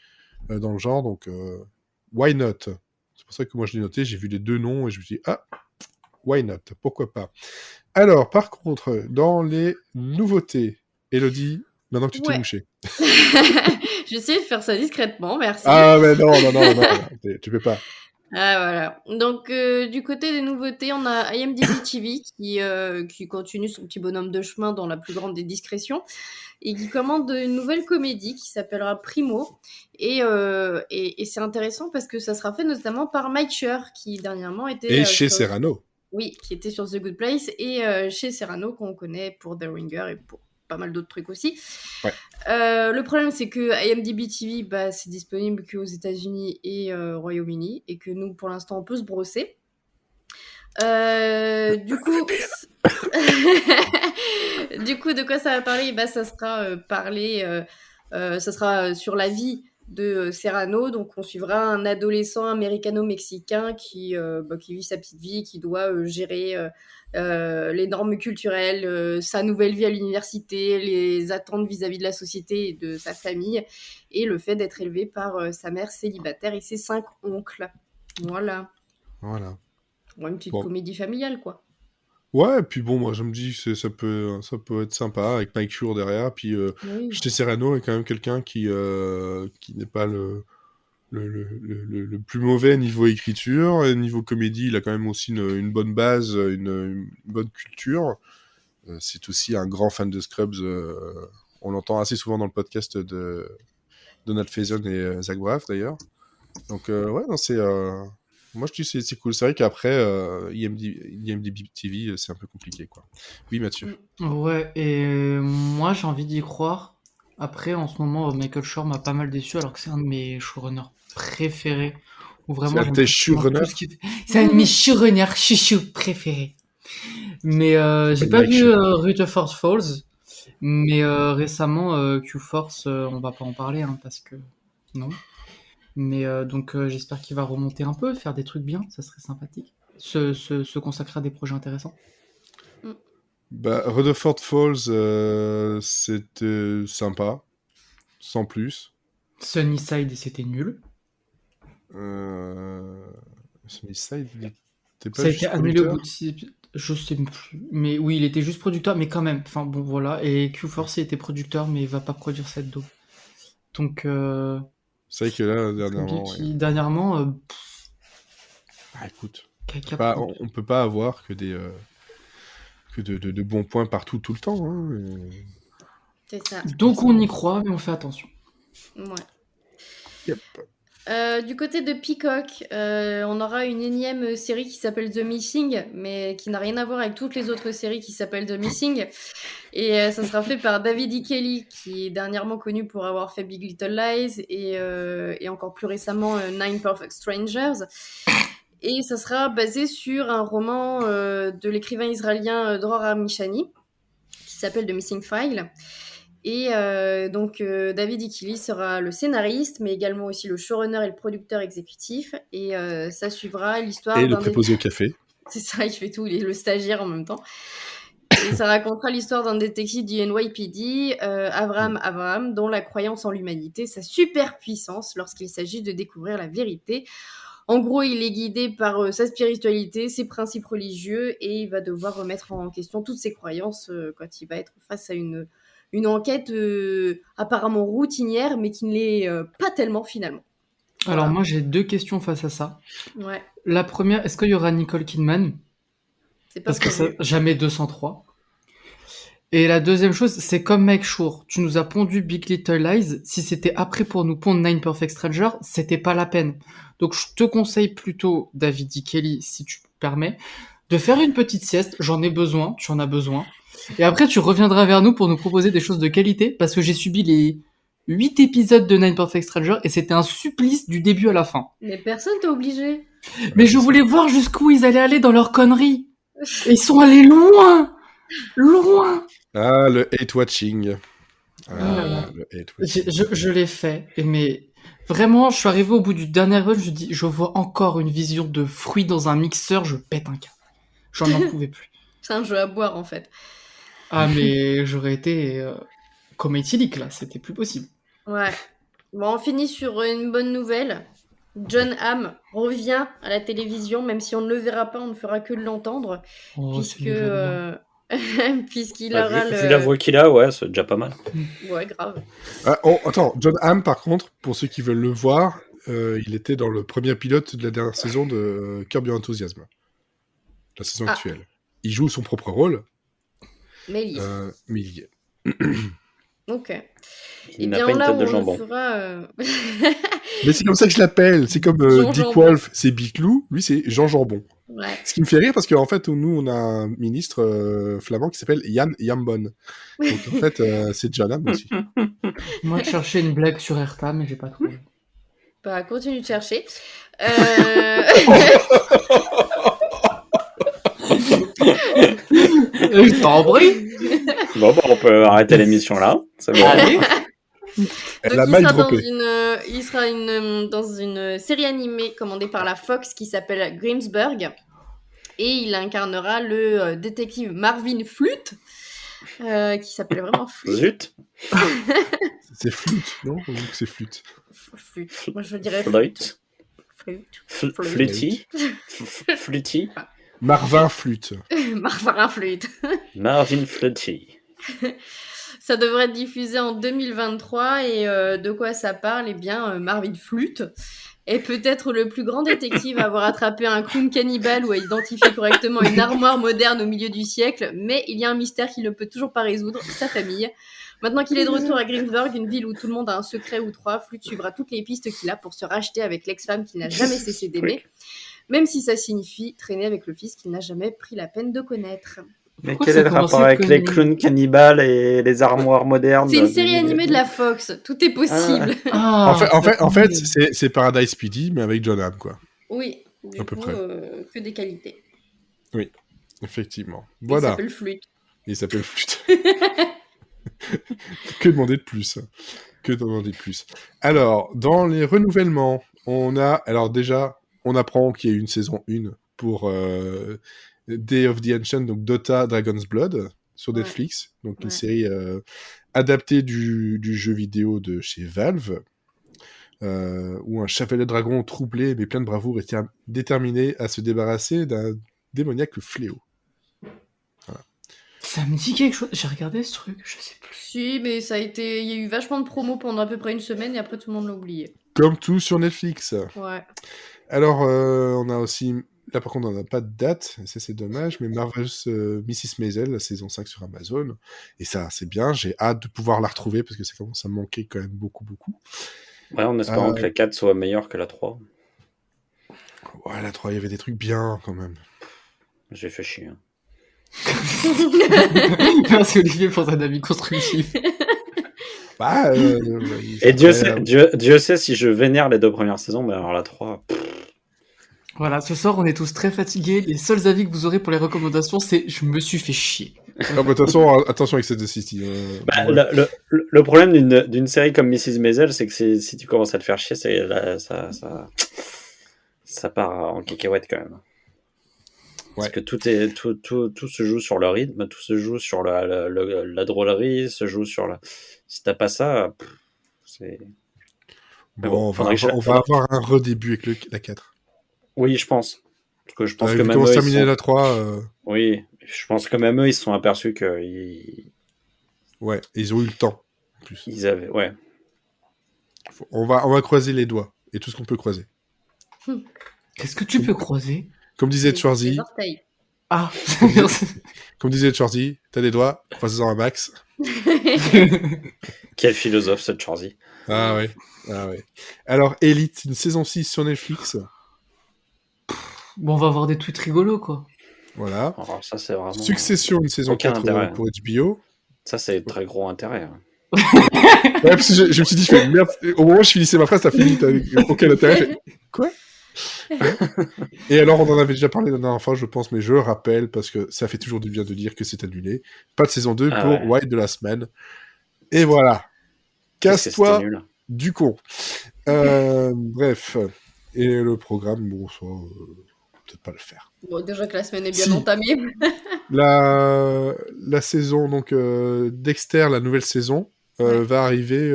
dans le genre, donc why not? C'est pour ça que moi je l'ai noté, j'ai vu les deux noms et je me suis dit, ah, why not? Pourquoi pas? Alors, par contre, dans les nouveautés, Elodie, maintenant que tu t'es Ouais. mouchée. J'essaie de faire ça discrètement, merci. Ah, mais non, tu peux pas. Ah voilà. Donc du côté des nouveautés, on a IMDb TV qui continue son petit bonhomme de chemin dans la plus grande des discrétions et qui commande une nouvelle comédie qui s'appellera Primo. Et c'est intéressant parce que ça sera fait notamment par Mike Schur qui dernièrement était Et chez Serrano. Oui, qui était sur The Good Place et chez Serrano qu'on connaît pour The Ringer et pour pas mal d'autres trucs aussi. Ouais. Le problème, c'est que IMDb TV, bah, c'est disponible qu'aux États-Unis et Royaume-Uni, et que nous, pour l'instant, on peut se brosser. Du coup, du coup, de quoi ça va parler? Bah, ça sera ça sera sur la vie de Serrano. Donc, on suivra un adolescent américano-mexicain qui vit sa petite vie, qui doit gérer les normes culturelles, sa nouvelle vie à l'université, les attentes vis-à-vis de la société et de sa famille, et le fait d'être élevé par sa mère célibataire et ses 5 oncles. Voilà. Voilà. Une petite Bon. comédie familiale, quoi. Ouais, puis bon, moi je me dis que ça peut être sympa avec Mike Schur derrière. Puis Oui. J.T. Serrano est quand même quelqu'un qui n'est pas le plus mauvais niveau écriture. Et niveau comédie, il a quand même aussi une bonne base, une bonne culture. C'est aussi un grand fan de Scrubs. On l'entend assez souvent dans le podcast de Donald Faison et Zach Braff d'ailleurs. Donc ouais, non, moi je dis c'est cool. C'est vrai qu'après IMDb TV, c'est un peu compliqué quoi. Oui, Mathieu. Ouais, et moi j'ai envie d'y croire. Après, en ce moment, Michael Shore m'a pas mal déçu, alors que c'est un de mes showrunners préférés. Où vraiment, j'aime T'es absolument showrunner tout ce qu'il fait. C'est un de mes showrunners chouchou préférés. Mais j'ai pas Mike vu Schur. Rutherford Falls. Mais récemment, Q-Force, on va pas en parler, hein, parce que non. Mais donc j'espère qu'il va remonter un peu, faire des trucs bien, ça serait sympathique. Se consacrer à des projets intéressants. Bah, Rutherford Falls, c'était sympa, sans plus. Sunnyside, c'était nul. Sunnyside, il était pas Ça a été juste annulé au producteur? bout de 6 je sais plus. Mais oui, il était juste producteur, mais quand même. Enfin bon, voilà. Et Q-Force était producteur, mais il va pas produire cette daube. Donc, C'est vrai que là, ce serait bien dernièrement, ouais. qu'il... Dernièrement, Ah, écoute, caca on peut pas avoir que de bons points partout, tout le temps. Hein. C'est ça. Donc on y croit, mais on fait attention. Ouais. Yep. Du côté de Peacock, on aura une énième série qui s'appelle The Missing, mais qui n'a rien à voir avec toutes les autres séries qui s'appellent The Missing. Et ça sera fait par David E. Kelly, qui est dernièrement connu pour avoir fait Big Little Lies et encore plus récemment Nine Perfect Strangers. Et ça sera basé sur un roman de l'écrivain israélien Dror Amishani, qui s'appelle The Missing File. Et donc David Ikili sera le scénariste, mais également aussi le showrunner et le producteur exécutif. Et ça suivra l'histoire Et le d'un... préposé au café. C'est ça, il fait tout, il est le stagiaire en même temps. Et ça racontera l'histoire d'un détective du NYPD, Abraham, dont la croyance en l'humanité, sa super puissance lorsqu'il s'agit de découvrir la vérité. En gros, il est guidé par sa spiritualité, ses principes religieux, et il va devoir remettre en question toutes ses croyances quand il va être face à une enquête apparemment routinière, mais qui ne l'est pas tellement finalement. Alors Voilà. moi j'ai 2 questions face à ça. Ouais, La première, est-ce qu'il y aura Nicole Kidman? c'est pas Parce que ça, prévu. jamais 203. Et la deuxième chose, c'est comme Mike Schur, tu nous as pondu Big Little Lies, si c'était après pour nous pondre Nine Perfect Strangers, c'était pas la peine. Donc je te conseille plutôt, David E. Kelly, si tu me permets, de faire une petite sieste, j'en ai besoin, tu en as besoin. Et après tu reviendras vers nous pour nous proposer des choses de qualité, parce que j'ai subi les 8 épisodes de Nine Perfect Strangers et c'était un supplice du début à la fin. Mais personne t'a obligé. Mais je voulais voir jusqu'où ils allaient aller dans leur connerie. Et ils sont allés loin! Loin! Ah, le hate watching. Oh là là. Le hate watching. Je l'ai fait, mais vraiment, je suis arrivé au bout du dernier run, je dis, je vois encore une vision de fruits dans un mixeur, je pète un câble. J'en en pouvais plus. C'est un jeu à boire en fait. Ah, mais j'aurais été comme éthylique là, c'était plus possible. Ouais. Bon, on finit sur une bonne nouvelle. John Hamm revient à la télévision, même si on ne le verra pas, on ne fera que l'entendre, Oh, puisque c'est déjà bien. puisqu'il Bah, aura vu la voix qu'il a, ouais, c'est déjà pas mal. Ouais, grave. Ah, attends, John Hamm, par contre, pour ceux qui veulent le voir, il était dans le premier pilote de la dernière saison de Curb Your Enthusiasm. La saison Ah. actuelle. Il joue son propre rôle, Mais il y est. mais il y est. Ok. Il Et n'a bien pas une là tête où de on jambon. fera... Mais c'est comme ça que je l'appelle. C'est comme Jean Dick Jambon. Wolf, c'est Biclou, lui c'est Jean Jambon. Ouais. Ce qui me fait rire parce qu'en fait, nous, on a un ministre flamand qui s'appelle Jan Jambon. Donc en fait, c'est John Hamm aussi. Moi, je cherchais une blague sur Erta, mais j'ai pas trouvé. Bah, continue de chercher. Je t'en prie. Bon, bah, on peut arrêter l'émission là. C'est bon. Allez. Elle Donc, a il mal sera droppé. dans une série animée commandée par la Fox qui s'appelle Grimsburg. Et il incarnera le détective Marvin Flute, qui s'appelle vraiment Flute. Zut. C'est flûte, non? On dit que c'est flûte. Flute. Moi, je dirais Flûte. Flute. Fluty. Fluty. Marvin Flûte. Marvin Flûte. Marvin Flutty. Ça devrait être diffusé en 2023 et de quoi ça parle? Eh bien, Marvin Flûte est peut-être le plus grand détective à avoir attrapé un clown cannibale ou à identifier correctement une armoire moderne au milieu du siècle, mais il y a un mystère qu'il ne peut toujours pas résoudre, sa famille. Maintenant qu'il est de retour à Greensburg, une ville où tout le monde a un secret ou trois, Flûte suivra toutes les pistes qu'il a pour se racheter avec l'ex-femme qu'il n'a jamais cessé d'aimer, même si ça signifie traîner avec le fils qu'il n'a jamais pris la peine de connaître. Mais Pourquoi quel ça est le commence rapport avec comme les une- clowns cannibales et les armoires modernes C'est une du série milieu animée de la Fox, tout est possible. Ah, En fait, c'est Paradise PD, mais avec John Hamm, quoi. Oui, du À peu coup, près. que des qualités. Effectivement. Il Voilà. s'appelle Flûte. Il s'appelle Flûte. Que demander de plus? Que demander de plus? Alors, dans les renouvellements, on a... Alors déjà, on apprend qu'il y a eu une saison 1 pour Day of the Ancient, donc Dota Dragon's Blood, sur Ouais. Netflix. Donc une Ouais. série adaptée du jeu vidéo de chez Valve, où un chevalier dragon troublé mais plein de bravoure est déterminé à se débarrasser d'un démoniaque fléau. Ça me dit quelque chose. J'ai regardé ce truc, je sais plus. Si, mais ça a été... il y a eu vachement de promos pendant à peu près une semaine et après tout le monde l'a oublié. Comme tout sur Netflix. Ouais. Alors, on a aussi... Là, par contre, on n'a pas de date, et ça, c'est dommage, mais Marvelous Mrs. Maisel, la saison 5 sur Amazon. Et ça, c'est bien, j'ai hâte de pouvoir la retrouver, parce que ça commence à me manquer quand même beaucoup, beaucoup. Ouais, en espérant que la 4 soit meilleure que la 3. Ouais, la 3, il y avait des trucs bien, quand même. J'ai fait chier. Hein. Merci Olivier pour ton avis constructif. Bah, Et Dieu sait si je vénère les 2 premières saisons, mais alors la 3... Voilà, ce soir on est tous très fatigués. Les seuls avis que vous aurez pour les recommandations, c'est je me suis fait chier. Ah, bah, de toute façon, attention avec cette City. Bah, Ouais. le problème d'une série comme Mrs. Maisel, c'est que si tu commences à te faire chier, ça part en cacahuète quand même. Parce que tout se joue sur le rythme, tout se joue sur la drôlerie, se joue sur la... Si t'as pas ça, c'est... Bon, on faudrait que va avoir un redébut avec la 4. Oui, je pense. Parce que je pense que Vu même comment eux, se ils terminer sont... la 3, Oui, je pense que même eux, ils se sont aperçus ouais, ils ont eu le temps. En plus. qu'ils avaient... Ouais. On va croiser les doigts, et tout ce qu'on peut croiser. Qu'est-ce que tu peux croiser? Comme disait Les Schwarzy, orteils. Ah, t'as des doigts, croisez-en un max. Quel philosophe, ce Charzy. Ah ouais. Alors, Elite, une saison 6 sur Netflix. bon, on va avoir des tweets rigolos quoi. Voilà. Alors, ça, c'est vraiment... Succession, une saison aucun 4 intérêt. pour HBO. Ça, c'est très gros intérêt. Hein. Ouais, parce que je me suis dit, je fais, merde, au moment où je finissais ma phrase, t'as fini, t'as aucun intérêt. Je fais, quoi? Et alors, on en avait déjà parlé la dernière fois, je pense, mais je rappelle, parce que ça fait toujours du bien de dire que c'est annulé. Pas de saison 2 Ah pour ouais. White de la semaine. Et voilà. Qu'est-ce que Casse-toi c'était nul. du con. Bref. Et le programme, bon, ça, peut-être pas le faire. Bon, déjà que la semaine est bien Si. entamée. La saison, donc, Dexter, la nouvelle saison, Ouais. va arriver...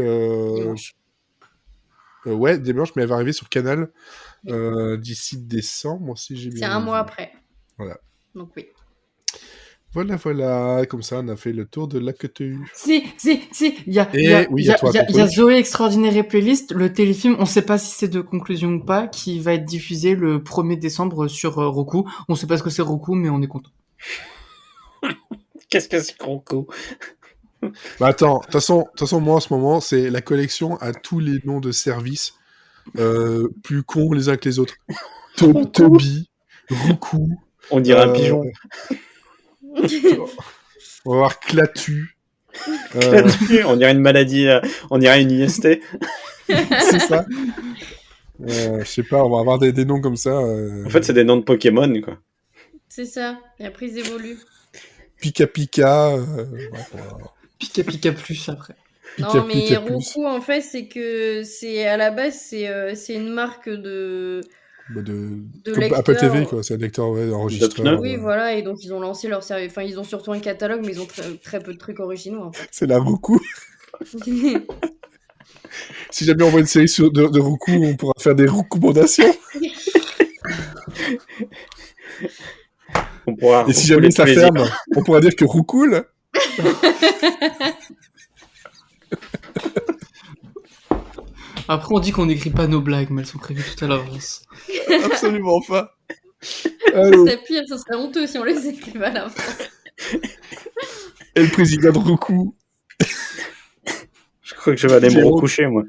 Dimanche. ouais, dimanche, mais elle va arriver sur Canal d'ici décembre, si j'ai bien C'est un mois vu. après. Voilà. Donc oui. Voilà. Comme ça, on a fait le tour de l'actu. Si, il y a, Et il y a, oui, il y a, à toi, il y a- ton il y a truc. Zoé Extraordinaire et Playlist, le téléfilm, on sait pas si c'est de conclusion ou pas, qui va être diffusé le 1er décembre sur Roku. On sait pas ce que c'est Roku, mais on est content. Qu'est-ce que c'est gros coup? Bah attends, de toute façon, moi en ce moment, c'est la collection à tous les noms de services plus cons les uns que les autres. Toby, Roku, On dirait un pigeon. on va avoir Clatu. On dirait une maladie, on dirait une IST. C'est ça. Je sais pas, on va avoir des noms comme ça. En fait, c'est des noms de Pokémon, quoi. C'est ça. Et après, ils évoluent. Pika Pika. Pika Pika Plus après. Non, mais Pika Plus. Roku, en fait, c'est que c'est à la base, c'est une marque de Bah, de comme lecteurs. Apple TV, quoi. C'est un lecteur enregistreur. pneus. Oui, voilà, et donc ils ont lancé leur service. Enfin, ils ont surtout un catalogue, mais ils ont très peu de trucs originaux, en fait. C'est la Roku. Si jamais on voit une série de Roku, on pourra faire des recommandations. On pourra Et si jamais roucouler ça tous les ferme, on pourra dire que roucoule. Après, on dit qu'on n'écrit pas nos blagues, mais elles sont prévues tout à l'avance. Absolument pas. Allez. C'est pire, ce serait honteux si on les écrivait à la fin. Et le président de Roucou. Je crois que je vais aller J'ai me honte. recoucher, moi.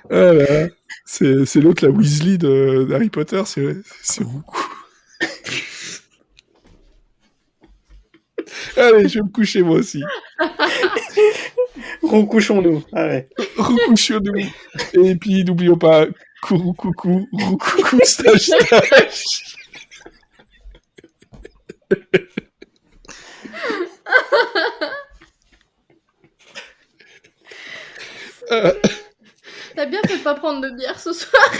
Voilà. C'est l'autre, la Weasley d'Harry Potter, c'est Roucou. Allez, je vais me coucher moi aussi. Recouchons-nous. Allez. Roucouchons-nous. Et puis, n'oublions pas, courou coucou, roucoucou, stage stage. T'as bien fait de pas prendre de bière ce soir.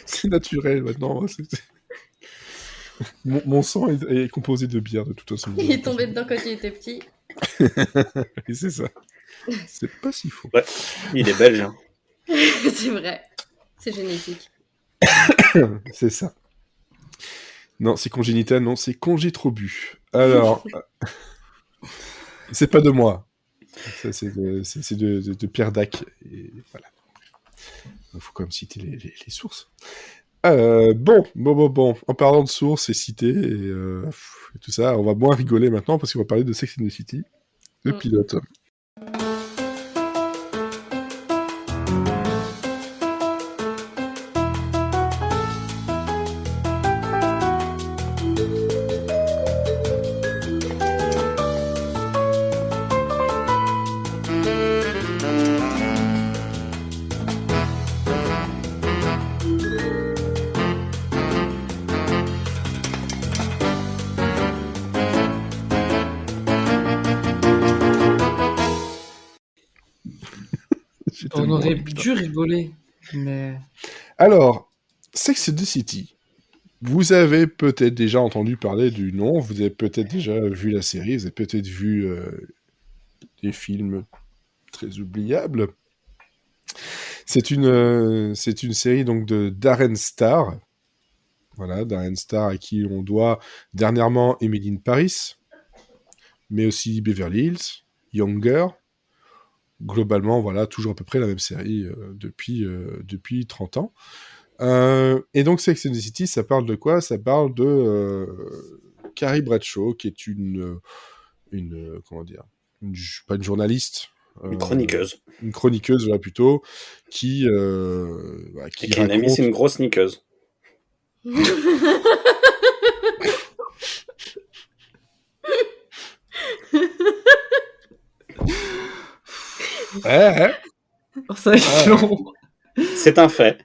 C'est naturel maintenant. Mon sang est composé de bière de toute façon. Il est tombé dedans quand il était petit. Et c'est ça. C'est pas si faux. Ouais, il est belge. Hein. C'est vrai. C'est génétique. C'est ça. Non, c'est congénital, non, c'est congé trop bu. Alors, c'est pas de moi. Ça, c'est de Pierre Dac. Et voilà. Il faut quand même citer les sources. Bon. En parlant de sources et cités et tout ça, on va moins rigoler maintenant parce qu'on va parler de Sex and the City, le pilote. On aurait dû rigoler, mais... Alors, Sex and the City. Vous avez peut-être déjà entendu parler du nom, vous avez peut-être déjà vu la série, vous avez peut-être vu des films très oubliables. C'est une série donc de Darren Star. Voilà, Darren Star à qui on doit dernièrement Emily in Paris, mais aussi Beverly Hills, Younger. Globalement, voilà, toujours à peu près la même série depuis 30 ans. Et donc, Sex and the City, ça parle de quoi? Ça parle de Carrie Bradshaw, qui est comment dire, pas une journaliste. Une chroniqueuse. Une chroniqueuse, là, plutôt, qui et qui a un ami, c'est une grosse niqueuse. Ouais. Ça va être long. C'est un fait.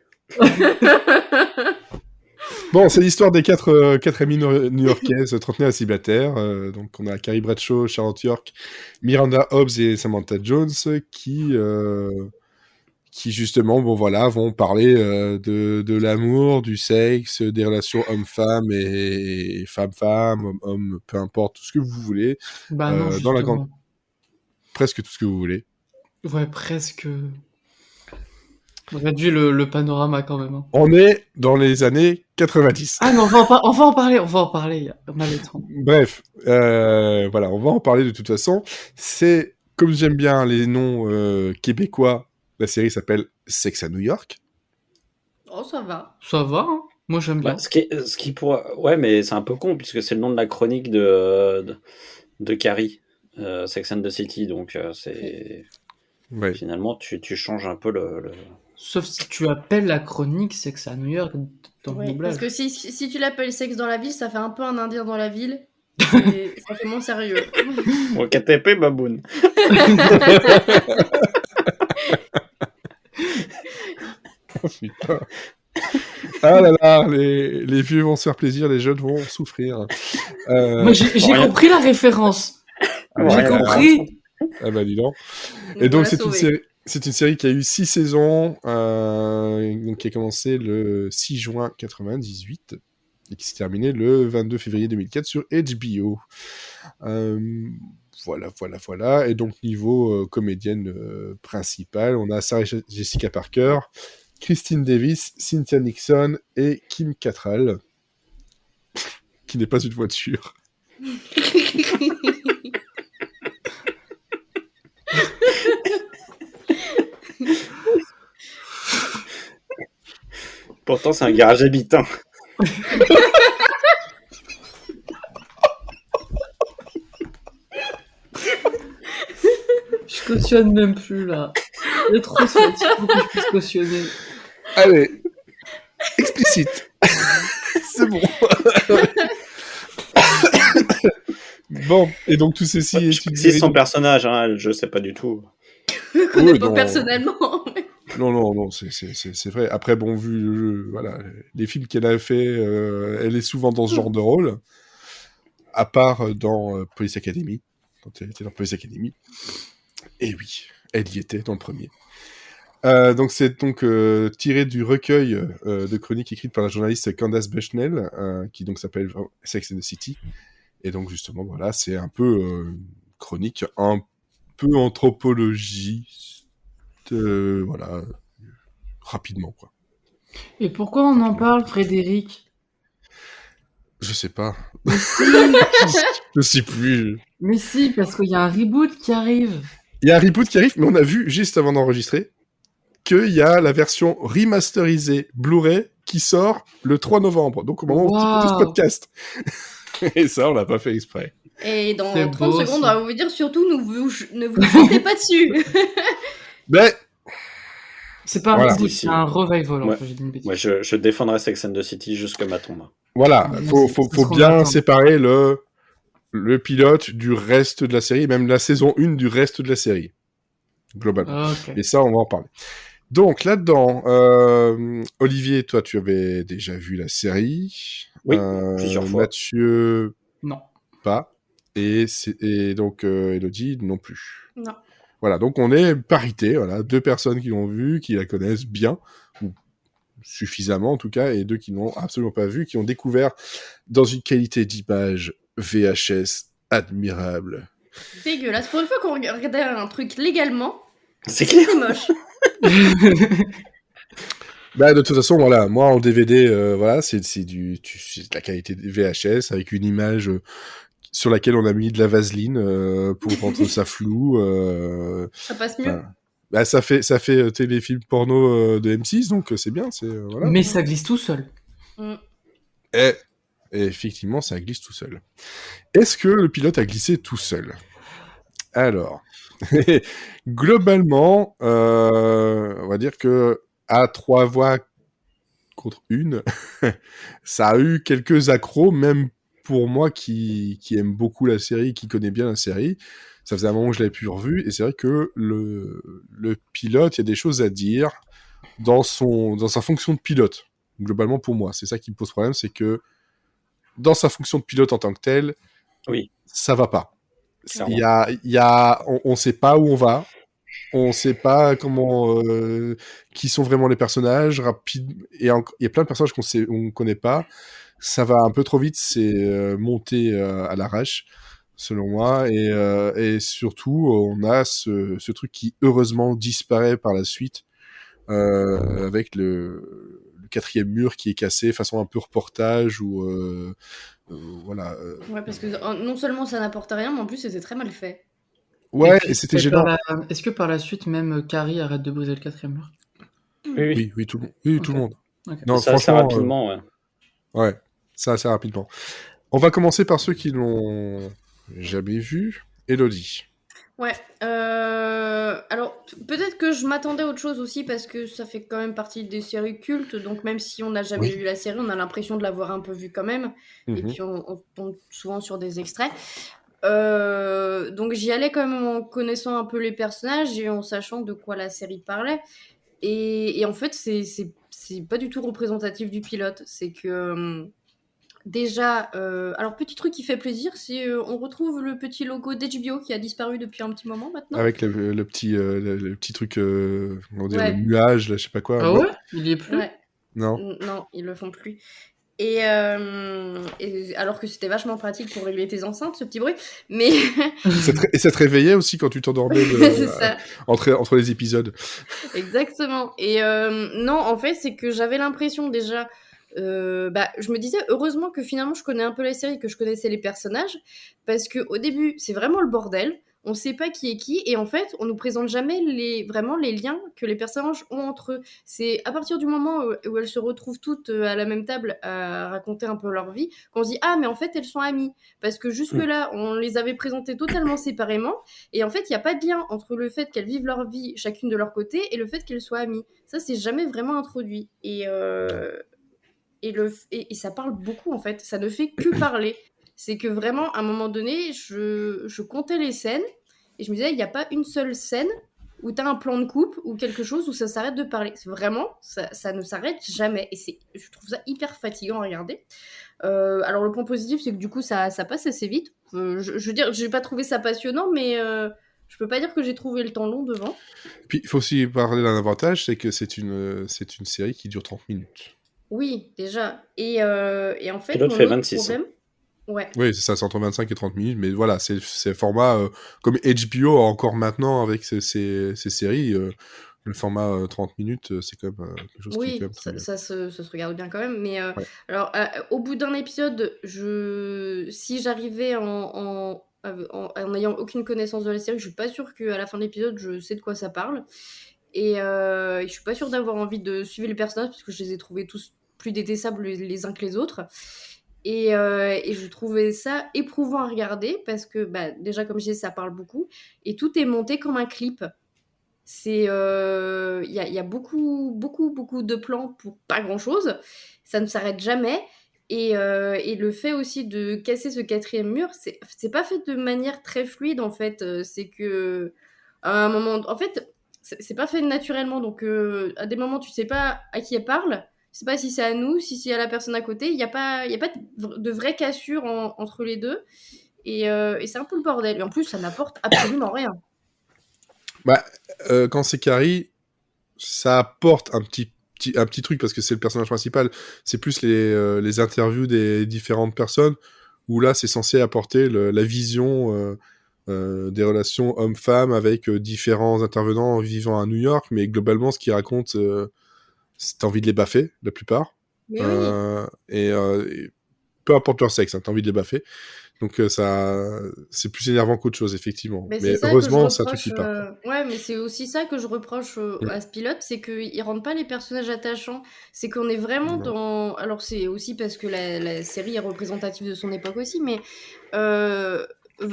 Bon, c'est l'histoire des quatre amies new-yorkaises, trentenaires à célibataires. Donc, on a Carrie Bradshaw, Charlotte York, Miranda Hobbs et Samantha Jones qui justement, bon voilà, vont parler de l'amour, du sexe, des relations homme-femme et femme-femme, homme-homme, peu importe, tout ce que vous voulez. Bah non, dans la justement. presque tout ce que vous voulez. Ouais, presque. On réduit le panorama quand même. Hein. On est dans les années 90. Ah mais on va en parler, on a le temps. Bref, voilà, on va en parler de toute façon. C'est, comme j'aime bien les noms québécois, la série s'appelle Sex à New York. Oh, ça va. Ça va, hein. Moi j'aime bien. Bah, ce qui pourrait... Ouais, mais c'est un peu con, puisque c'est le nom de la chronique de Carrie, Sex and the City, donc c'est... Ouais. Finalement, tu changes un peu le... Sauf si tu appelles la chronique Sex à New York dans le Oui, doublage. parce que si tu l'appelles sexe dans la ville, ça fait un peu un indien dans la ville. Et ça fait moins sérieux. Bon, KTP, baboune. Putain. Ah là là, les vieux vont se faire plaisir, les jeunes vont souffrir. Moi j'ai compris la référence. J'ai compris. Ah bah dis donc. Donc, Et donc on l'a c'est une série qui a eu 6 saisons, donc qui a commencé le 6 juin 98 et qui s'est terminée le 22 février 2004 sur HBO. Voilà. Et donc niveau comédienne principale, on a Sarah Jessica Parker, Christine Davis, Cynthia Nixon et Kim Cattrall, qui n'est pas une voiture. Pourtant, c'est un garage habitant. Je cautionne même plus, là. Il est trop sweaty pour que je puisse cautionner. Allez, explicite. C'est bon. Bon, et donc tout ceci est une C'est série son de- personnage, hein, je sais pas du tout. Je connais Oui, pas non. personnellement. Non, c'est vrai. Après, bon, vu voilà, les films qu'elle a fait, elle est souvent dans ce genre de rôle, à part dans Police Academy, quand elle était dans Police Academy. Et oui, elle y était dans le premier. Donc c'est donc tiré du recueil de chroniques écrites par la journaliste Candace Bushnell, qui donc s'appelle Sex and the City. Et donc justement, voilà, c'est un peu une chronique un peu anthropologie, voilà, rapidement quoi. Et pourquoi on en parle, Frédéric? Je sais pas. Mais si, Je sais plus. mais si, parce qu'il y a un reboot qui arrive. Il y a un reboot qui arrive, mais on a vu juste avant d'enregistrer qu'il y a la version remasterisée Blu-ray qui sort le 3 novembre. Donc au moment où on écoute ce Waouh. podcast. Et ça, on l'a pas fait exprès. Et dans C'est 30 beau, secondes, on ça. va vous dire surtout ne vous jetez pas dessus. Mais C'est pas un Voilà. reboot, Si, si. c'est un revival. Ouais. Enfin, j'ai dit une bêtise. Moi, je défendrai Sex and the City jusque ma tombe. voilà, Ouais, faut c'est ce qu'on bien attend. séparer le pilote du reste de la série, même la saison 1 du reste de la série. Globalement. Ok. Et ça, on va en parler. Donc là-dedans, Olivier, toi, tu avais déjà vu la série. Oui, plusieurs fois. Mathieu, Non. pas. Et donc Elodie, non plus. Non. Voilà, donc on est parité, voilà, 2 personnes qui l'ont vu, qui la connaissent bien, ou suffisamment en tout cas, et 2 qui n'ont absolument pas vu, qui ont découvert dans une qualité d'image VHS admirable. Dégueulasse. Pour une fois qu'on regardait un truc légalement, C'est clair. c'est moche. Bah, de toute façon, voilà, moi en DVD, voilà, c'est de la qualité de VHS avec une image sur laquelle on a mis de la vaseline pour rendre ça flou. Ça passe mieux. Bah, ça fait téléfilm porno de M6, donc c'est bien, c'est voilà. Mais ça glisse tout seul. Et effectivement, ça glisse tout seul. Est-ce que le pilote a glissé tout seul? Alors, globalement, on va dire que à 3 voix contre 1, ça a eu quelques accros, même pour moi qui aime beaucoup la série, qui connaît bien la série. Ça faisait un moment que je l'avais plus revu, et c'est vrai que le pilote, il y a des choses à dire dans sa fonction de pilote. Globalement, pour moi, c'est ça qui me pose problème, c'est que dans sa fonction de pilote en tant que tel, Oui. ça va pas. Clairement. On sait pas où on va, on sait pas comment, qui sont vraiment les personnages, et il y a plein de personnages on connaît pas. Ça va un peu trop vite, c'est monté à l'arrache, selon moi, et surtout, on a ce truc qui, heureusement, disparaît par la suite, avec le 4e mur qui est cassé, façon un peu reportage, ou voilà. Ouais, parce que non seulement ça n'apporte rien, mais en plus c'était très mal fait. Ouais, puis, et c'était gênant. Est-ce que par la suite, même Carrie arrête de briser le 4e mur? Oui, tout le monde. Oui, tout le monde. Ok. Non, Ça, assez franchement, rapidement, ouais. ouais, ça assez rapidement. On va commencer par ceux qui l'ont jamais vu. Elodie. Ouais. Alors, peut-être que je m'attendais à autre chose aussi parce que ça fait quand même partie des séries cultes. Donc, même si on n'a jamais vu la série, on a l'impression de l'avoir un peu vue quand même. Et puis, on tombe souvent sur des extraits. Donc, j'y allais quand même en connaissant un peu les personnages et en sachant de quoi la série parlait. Et en fait, c'est pas du tout représentatif du pilote. C'est que. Déjà, alors petit truc qui fait plaisir, c'est on retrouve le petit logo d'HBO qui a disparu depuis un petit moment maintenant. Avec le petit truc, comment dire, Ouais. le nuage, là, je sais pas quoi. Ah ouais? Il y est plus? Ouais. Non. Non, ils le font plus. Et alors que c'était vachement pratique pour régler tes enceintes, ce petit bruit. Mais Et ça te réveillait aussi quand tu t'endormais c'est ça. entre les épisodes. Exactement. Et non, en fait, c'est que j'avais l'impression déjà. Je me disais heureusement que finalement je connais un peu la série, que je connaissais les personnages, parce que au début c'est vraiment le bordel. On sait pas qui est qui, et en fait on nous présente jamais vraiment les liens que les personnages ont entre eux. C'est à partir du moment où elles se retrouvent toutes à la même table à raconter un peu leur vie qu'on se dit ah mais en fait elles sont amies, parce que jusque là on les avait présentées totalement séparément. Et en fait, il n'y a pas de lien entre le fait qu'elles vivent leur vie chacune de leur côté et le fait qu'elles soient amies. Ça, c'est jamais vraiment introduit. Et ça parle beaucoup, en fait. Ça ne fait que parler. C'est que vraiment, à un moment donné, je comptais les scènes et je me disais, il n'y a pas une seule scène où tu as un plan de coupe ou quelque chose où ça s'arrête de parler. Vraiment, ça ne s'arrête jamais. Et je trouve ça hyper fatigant à regarder. Alors, le point positif, c'est que du coup, ça passe assez vite. Je veux dire, j'ai pas trouvé ça passionnant, mais je peux pas dire que j'ai trouvé le temps long devant. Puis il faut aussi parler d'un avantage, c'est que c'est une série qui dure 30 minutes. Oui, déjà. Et en fait, Pilote mon fait autre 26. problème. Ouais. Oui, c'est ça, c'est entre 25 et 30 minutes, mais voilà, c'est le format comme HBO encore maintenant avec ses séries. Le format 30 minutes, c'est quand même quelque chose qui est quand Oui, même très bien. ça se regarde bien quand même. Mais Ouais. alors, au bout d'un épisode, si j'arrivais en n'ayant aucune connaissance de la série, je suis pas sûre qu'à la fin de l'épisode, je sais de quoi ça parle. Et je suis pas sûre d'avoir envie de suivre les personnages parce que je les ai trouvés tous plus détestables les uns que les autres. Et je trouvais ça éprouvant à regarder parce que déjà, comme je disais, ça parle beaucoup. Et tout est monté comme un clip. Il y a beaucoup, beaucoup, beaucoup de plans pour pas grand-chose. Ça ne s'arrête jamais. Et le fait aussi de casser ce quatrième mur, c'est pas fait de manière très fluide, en fait. C'est que, à un moment... En fait, c'est pas fait naturellement. Donc, à des moments, tu sais pas à qui elle parle. Tu sais pas si c'est à nous, si c'est à la personne à côté. Il y a pas de vraie cassure entre les deux. Et c'est un peu le bordel. Et en plus, ça n'apporte absolument rien. Bah, quand c'est Carrie, ça apporte un petit truc parce que c'est le personnage principal. C'est plus les interviews des différentes personnes où là, c'est censé apporter la vision des relations hommes-femmes avec différents intervenants vivant à New York, mais globalement, ce qu'ils racontent, c'est t'as envie de les baffer, la plupart. Mais oui. Et peu importe leur sexe, hein, t'as envie de les baffer. Donc c'est plus énervant qu'autre chose, effectivement. Mais c'est Mais ça que je heureusement, c'est un truc reproche. qui part. Quoi. Ouais, mais c'est aussi ça que je reproche à ce pilote, c'est qu'il rend pas les personnages attachants. C'est qu'on est vraiment Non. dans. Alors, c'est aussi parce que la série est représentative de son époque aussi, mais euh,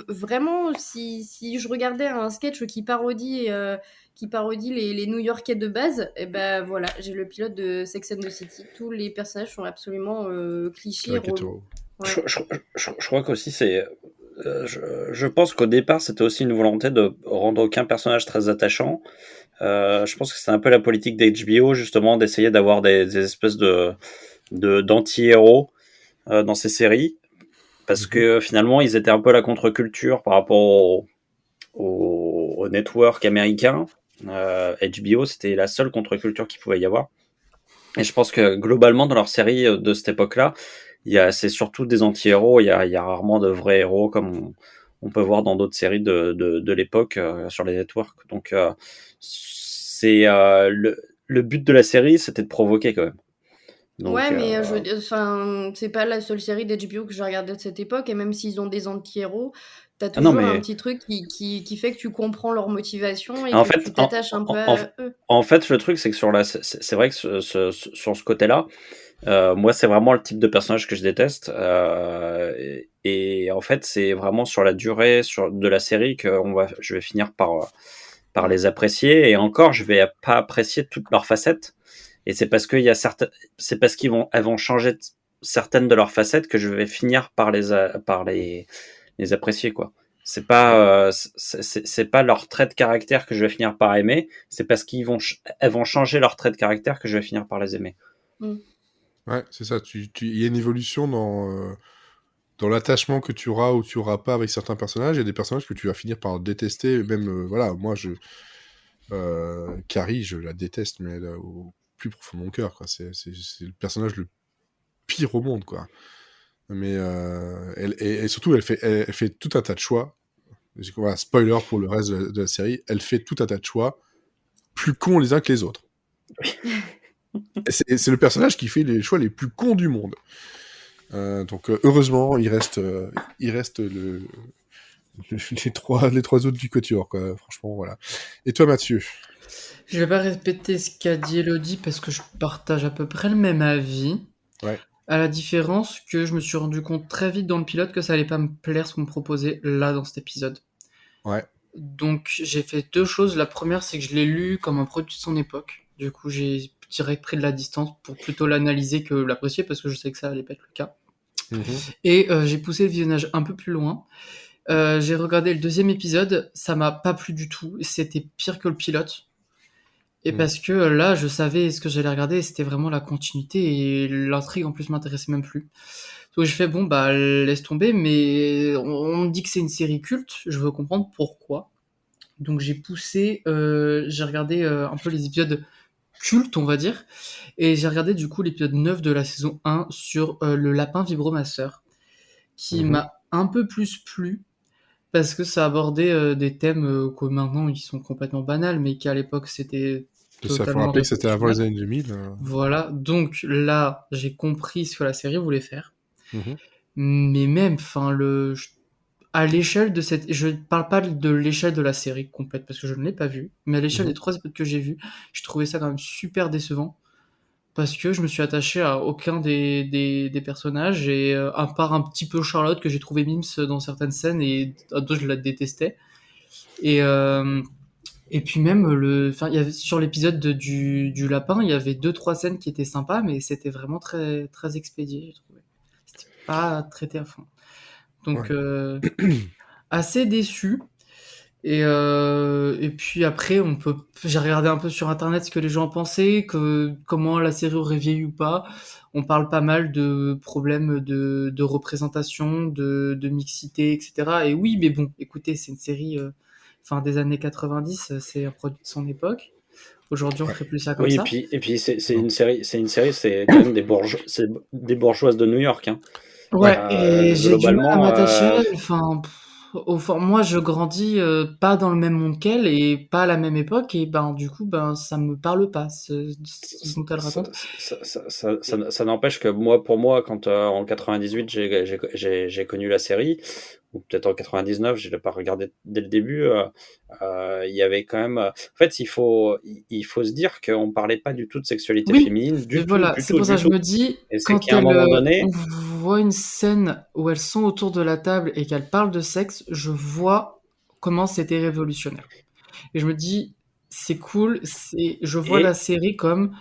vraiment, si je regardais un sketch qui parodie les New-Yorkais de base, et ben voilà, j'ai le pilote de Sex and the City. Tous les personnages sont absolument clichés, relous. Ouais. Je crois qu'aussi c'est. Je pense qu'au départ, c'était aussi une volonté de rendre aucun personnage très attachant. Je pense que c'est un peu la politique d'HBO, justement, d'essayer d'avoir des espèces d'anti-héros dans ces séries. Parce que finalement, ils étaient un peu la contre-culture par rapport au network américain. HBO, c'était la seule contre-culture qu'il pouvait y avoir. Et je pense que globalement, dans leur série de cette époque-là, c'est surtout des anti-héros. Il y a rarement de vrais héros comme on peut voir dans d'autres séries de l'époque sur les networks. Donc, c'est le but de la série, c'était de provoquer quand même. Donc, Ouais, mais c'est pas la seule série d'HBO que j'ai regardée de cette époque, et même s'ils ont des anti-héros, t'as non, toujours un mais petit truc qui fait que tu comprends leur motivation et en que fait, tu t'attaches un peu à eux. en fait, le truc, c'est que c'est vrai que sur ce côté-là, moi, c'est vraiment le type de personnage que je déteste. Et en fait, c'est vraiment sur la durée de la série que je vais finir par les apprécier. Et encore, je vais pas apprécier toutes leurs facettes. Et c'est parce c'est parce elles vont changer certaines de leurs facettes que je vais finir par les apprécier, quoi. C'est pas leur trait de caractère que je vais finir par aimer. C'est parce elles vont changer leur trait de caractère que je vais finir par les aimer. Ouais, c'est ça. Il y a une évolution dans l'attachement que tu auras ou tu auras pas avec certains personnages. Il y a des personnages que tu vas finir par détester. Même, voilà, moi, Carrie, je la déteste, mais elle, au plus profond de mon cœur. Quoi. C'est le personnage pire au monde, quoi. Mais et surtout, elle fait tout un tas de choix. Voilà, spoiler pour le reste de la série. Elle fait tout un tas de choix plus cons les uns que les autres. Et c'est le personnage qui fait les choix les plus cons du monde. Donc heureusement, il reste les trois autres du quatuor, quoi. Franchement, voilà. Et toi, Mathieu? Je vais pas répéter ce qu'a dit Elodie parce que je partage à peu près le même avis. Ouais. À la différence que je me suis rendu compte très vite dans le pilote que ça allait pas me plaire ce qu'on me proposait là dans cet épisode. Ouais. Donc j'ai fait 2 choses. La première, c'est que je l'ai lu comme un produit de son époque. Du coup, j'ai direct pris de la distance pour plutôt l'analyser que l'apprécier parce que je sais que ça allait pas être le cas. Et j'ai poussé le visionnage un peu plus loin. J'ai regardé le 2e épisode, ça m'a pas plu du tout. C'était pire que le pilote. Et parce que là, je savais ce que j'allais regarder, et c'était vraiment la continuité, et l'intrigue en plus m'intéressait même plus. Donc j'ai fait, bon, bah laisse tomber, mais on me dit que c'est une série culte, je veux comprendre pourquoi. Donc j'ai poussé, j'ai regardé un peu les épisodes cultes, on va dire, et j'ai regardé du coup l'épisode 9 de la saison 1 sur le lapin vibromasseur, qui m'a un peu plus plu, parce que ça abordait des thèmes que maintenant ils sont complètement banals, mais qu'à l'époque c'était Ça faut totalement rappeler que c'était avant les révolutionnaire. années 2000. Voilà, donc là j'ai compris ce que la série voulait faire. Mhm. Mais même, enfin, à l'échelle de cette, je parle pas de l'échelle de la série complète parce que je ne l'ai pas vue, mais à l'échelle des 3 épisodes que j'ai vus, je trouvais ça quand même super décevant parce que je me suis attaché à aucun des personnages et à part un petit peu Charlotte que j'ai trouvé mimes dans certaines scènes et à d'autres je la détestais et et puis même enfin, il y avait sur l'épisode du lapin, il y avait 2-3 scènes qui étaient sympas, mais c'était vraiment très très expédié, j'ai trouvé. C'était pas traité à fond. Donc assez déçu. Et puis après, j'ai regardé un peu sur internet ce que les gens pensaient, comment la série aurait vieilli ou pas. On parle pas mal de problèmes de représentation, de mixité, etc. Et oui, mais bon, écoutez, c'est une série fin des années 90, c'est un produit de son époque. Aujourd'hui, on ferait plus ça comme Oui, ça. et puis c'est une série, c'est quand même c'est des bourgeoises de New York, hein. Ouais, et j'ai du mal à Globalement, m'attacher à elle. Enfin, au fond, moi, je grandis pas dans le même monde qu'elle et pas à la même époque, et ben du coup, ben ça me parle pas ce dont elle raconte. ça n'empêche que moi, pour moi, quand en 98 j'ai connu la série, ou peut-être en 99, je l'ai pas regardé dès le début. Il y avait quand même. En fait, il faut se dire qu'on parlait pas du tout de sexualité Oui, féminine, mais du tout, voilà, du c'est tout, pour ça du que je tout. me dis, Et c'est quand qu'à un moment on donné, voit une scène où elles sont autour de la table et qu'elles parlent de sexe, je vois comment c'était révolutionnaire. Et je me dis, c'est cool, je vois la et série comme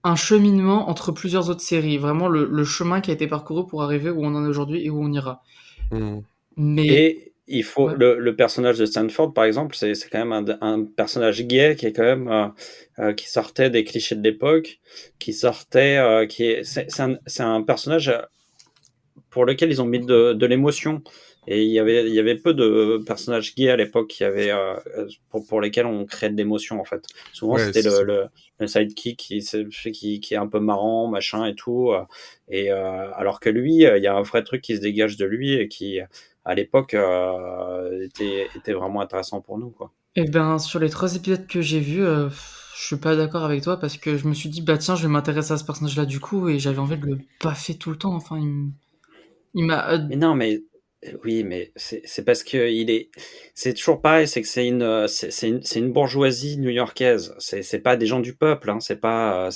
un cheminement entre plusieurs autres séries, vraiment le chemin qui a été parcouru pour arriver où on en est aujourd'hui et où on ira. Mhm. Mais Et il faut ouais, le personnage de Stanford, par exemple, c'est quand même un personnage gay qui est quand même qui sortait des clichés de l'époque, qui sortait, c'est un personnage pour lequel ils ont mis de l'émotion. Et il y avait peu de personnages gays à l'époque qui avaient, pour lesquels on créait de l'émotion, en fait. Souvent, Ouais, c'était c'est ça. le sidekick qui est un peu marrant, machin et tout. Alors que lui, il y a un vrai truc qui se dégage de lui et qui, à l'époque, était vraiment intéressant pour nous, quoi. et ben sur les 3 épisodes que j'ai vus, je suis pas d'accord avec toi parce que je me suis dit: «Bah tiens, je vais m'intéresser à ce personnage-là du coup» et j'avais envie de le baffer tout le temps, enfin il m'a, Mais non, mais oui, mais c'est parce que c'est toujours pareil, c'est que c'est une bourgeoisie new-yorkaise. C'est pas des gens du peuple, hein. C'est pas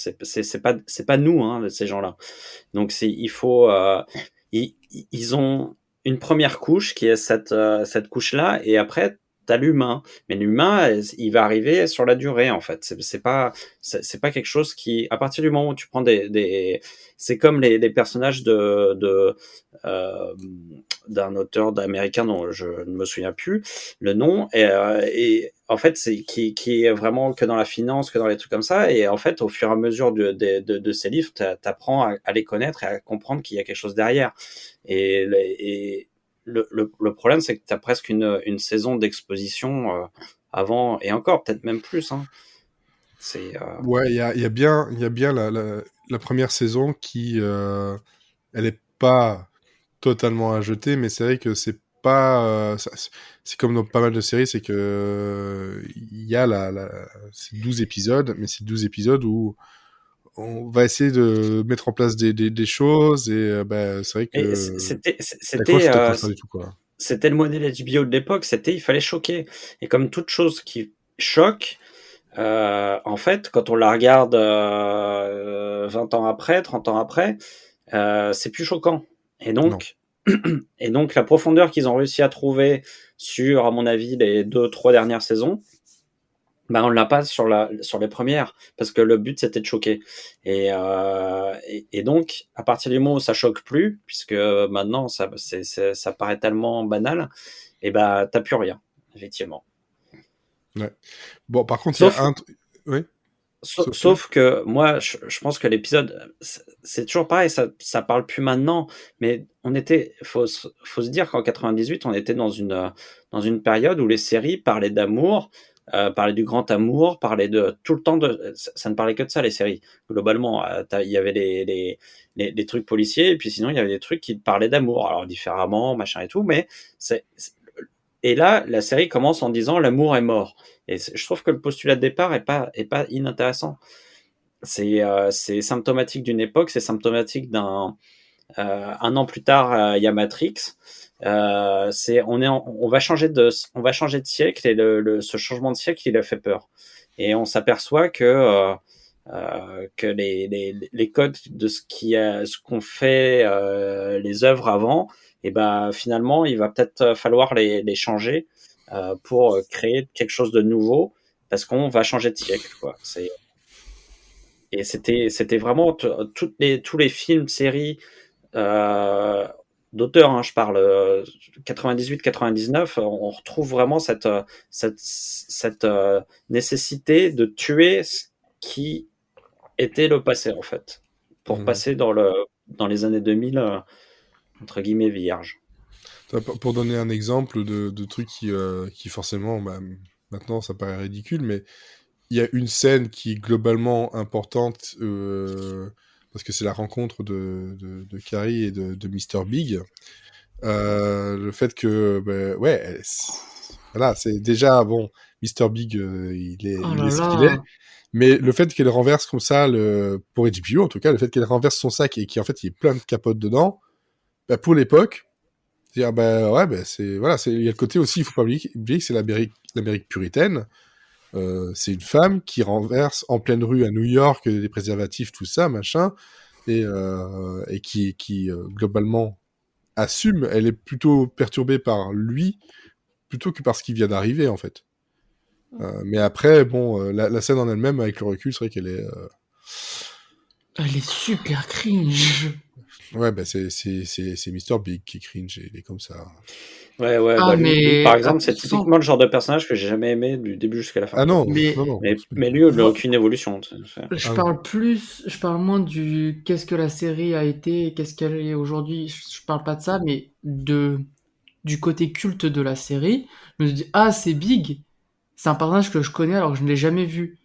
nous, hein, ces gens-là. Donc ils ont une première couche qui est cette couche-là, et après t'as l'humain. Mais l'humain, il va arriver sur la durée, en fait. C'est pas quelque chose qui, à partir du moment où tu prends c'est comme les personnages euh, d'un auteur d'américain dont je ne me souviens plus le nom, et en fait qui est vraiment que dans la finance, que dans les trucs comme ça, et en fait au fur et à mesure de ces livres t'apprends à les connaître et à comprendre qu'il y a quelque chose derrière, et le problème c'est que t'as presque une saison d'exposition avant, et encore peut-être même plus, hein. C'est Ouais, il y a bien la première saison elle est pas totalement à jeter, mais c'est vrai que c'est pas, c'est comme dans pas mal de séries, c'est que il y a c'est 12 épisodes, mais c'est 12 épisodes où on va essayer de mettre en place des choses, et bah, c'est vrai Et que c'était t'accroches pas du tout, quoi. c'était le modèle HBO de l'époque, il fallait choquer. Et comme toute chose qui choque, en fait, quand on la regarde 20 ans après, 30 ans après, c'est plus choquant. Et donc, et donc la profondeur qu'ils ont réussi à trouver sur, à mon avis, les 2-3 dernières saisons, bah on l'a pas sur les premières, parce que le but c'était de choquer. Et donc, à partir du moment où ça choque plus, puisque maintenant ça paraît tellement banal, et bah t'as plus rien, effectivement. Ouais. Bon, par contre, il y Sauf, a un... Oui, sauf que moi, je pense que l'épisode, c'est toujours pareil, ça parle plus maintenant, mais faut se dire qu'en 98, on était dans une période où les séries parlaient d'amour, parlaient du grand amour, parlaient de tout le temps ça ne parlait que de ça, les séries. Globalement, il y avait les trucs policiers, et puis sinon, il y avait des trucs qui parlaient d'amour, alors différemment, machin et tout, mais et là, la série commence en disant l'amour est mort. Et je trouve que le postulat de départ est pas inintéressant. C'est symptomatique d'une époque, c'est symptomatique un an plus tard, il y a Matrix. On va changer de siècle, et ce changement de siècle, il a fait peur. Et on s'aperçoit que les codes de ce qu'ont fait les œuvres avant, et ben finalement, il va peut-être falloir les changer pour créer quelque chose de nouveau, parce qu'on va changer de siècle, quoi. Et c'était vraiment tous les films, séries d'auteurs, hein, je parle 98-99, on retrouve vraiment cette nécessité de tuer ce qui était le passé, en fait, pour passer dans les années 2000, entre guillemets, vierges. Pour donner un exemple de trucs qui forcément, bah, maintenant ça paraît ridicule, mais il y a une scène qui est globalement importante, parce que c'est la rencontre de Carrie et de Mr. Big. Le fait que, bah, ouais, voilà, c'est déjà, bon, Mr. Big, il est Oh là ce qu'il est, là. mais le fait qu'elle renverse comme ça, pour HBO en tout cas, le fait qu'elle renverse son sac et qu'en fait il y ait plein de capotes dedans, bah, pour l'époque, c'est-à-dire, bah, ouais, bah, voilà, il y a le côté aussi, il faut pas oublier que c'est l'Amérique puritaine. C'est une femme qui renverse en pleine rue à New York des préservatifs, tout ça, machin, et qui globalement assume. Elle est plutôt perturbée par lui plutôt que par ce qui vient d'arriver, en fait. Mais après, bon, la scène en elle-même, avec le recul, c'est vrai qu'elle est... Elle est super cringe. Ouais, bah, c'est Mr. Big qui cringe, il est comme ça. Ouais, Ah, bah lui, par mais exemple, c'est typiquement le genre de personnage que j'ai jamais aimé du début jusqu'à la fin, Ah quoi. non, Mais- non. Mais lui, il n'a Moi- aucune évolution. je parle moins du qu'est-ce que la série a été et qu'est-ce qu'elle est aujourd'hui. Je parle pas de ça, mais du côté culte de la série. Je me suis dit, ah, c'est Big. C'est un personnage que je connais alors que je ne l'ai jamais vu.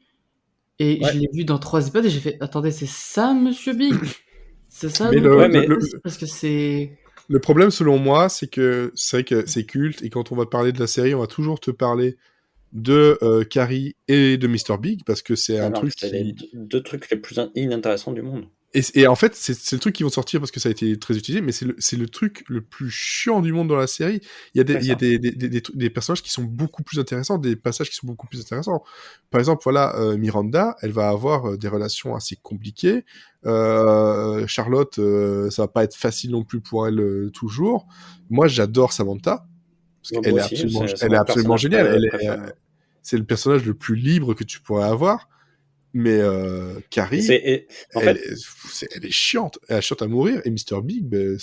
Et Ouais. je l'ai vu dans 3 épisodes et j'ai fait, attendez, c'est ça, Monsieur Big? C'est ça, Mais dont Ouais, on mais- parle? Parce que c'est... le problème, selon moi, c'est vrai que c'est culte, et quand on va te parler de la série, on va toujours te parler de Carrie et de Mr. Big, parce que c'est un alors, truc c'est les deux trucs les plus inintéressants du monde. Et en fait, c'est le truc qui vont sortir parce que ça a été très utilisé, mais c'est le truc le plus chiant du monde dans la série. Il y a Ouais, ça. des personnages qui sont beaucoup plus intéressants, des passages qui sont beaucoup plus intéressants. Par exemple, voilà, Miranda, elle va avoir des relations assez compliquées. Charlotte, ça va pas être facile non plus pour elle toujours. Moi, j'adore Samantha, parce Moi qu'elle est aussi, c'est elle est mon absolument personnage géniale. préféré. C'est le personnage le plus libre que tu pourrais avoir. Mais Carrie, En fait, elle est chiante. Elle est chiante à mourir. Et Mr. Big, ben,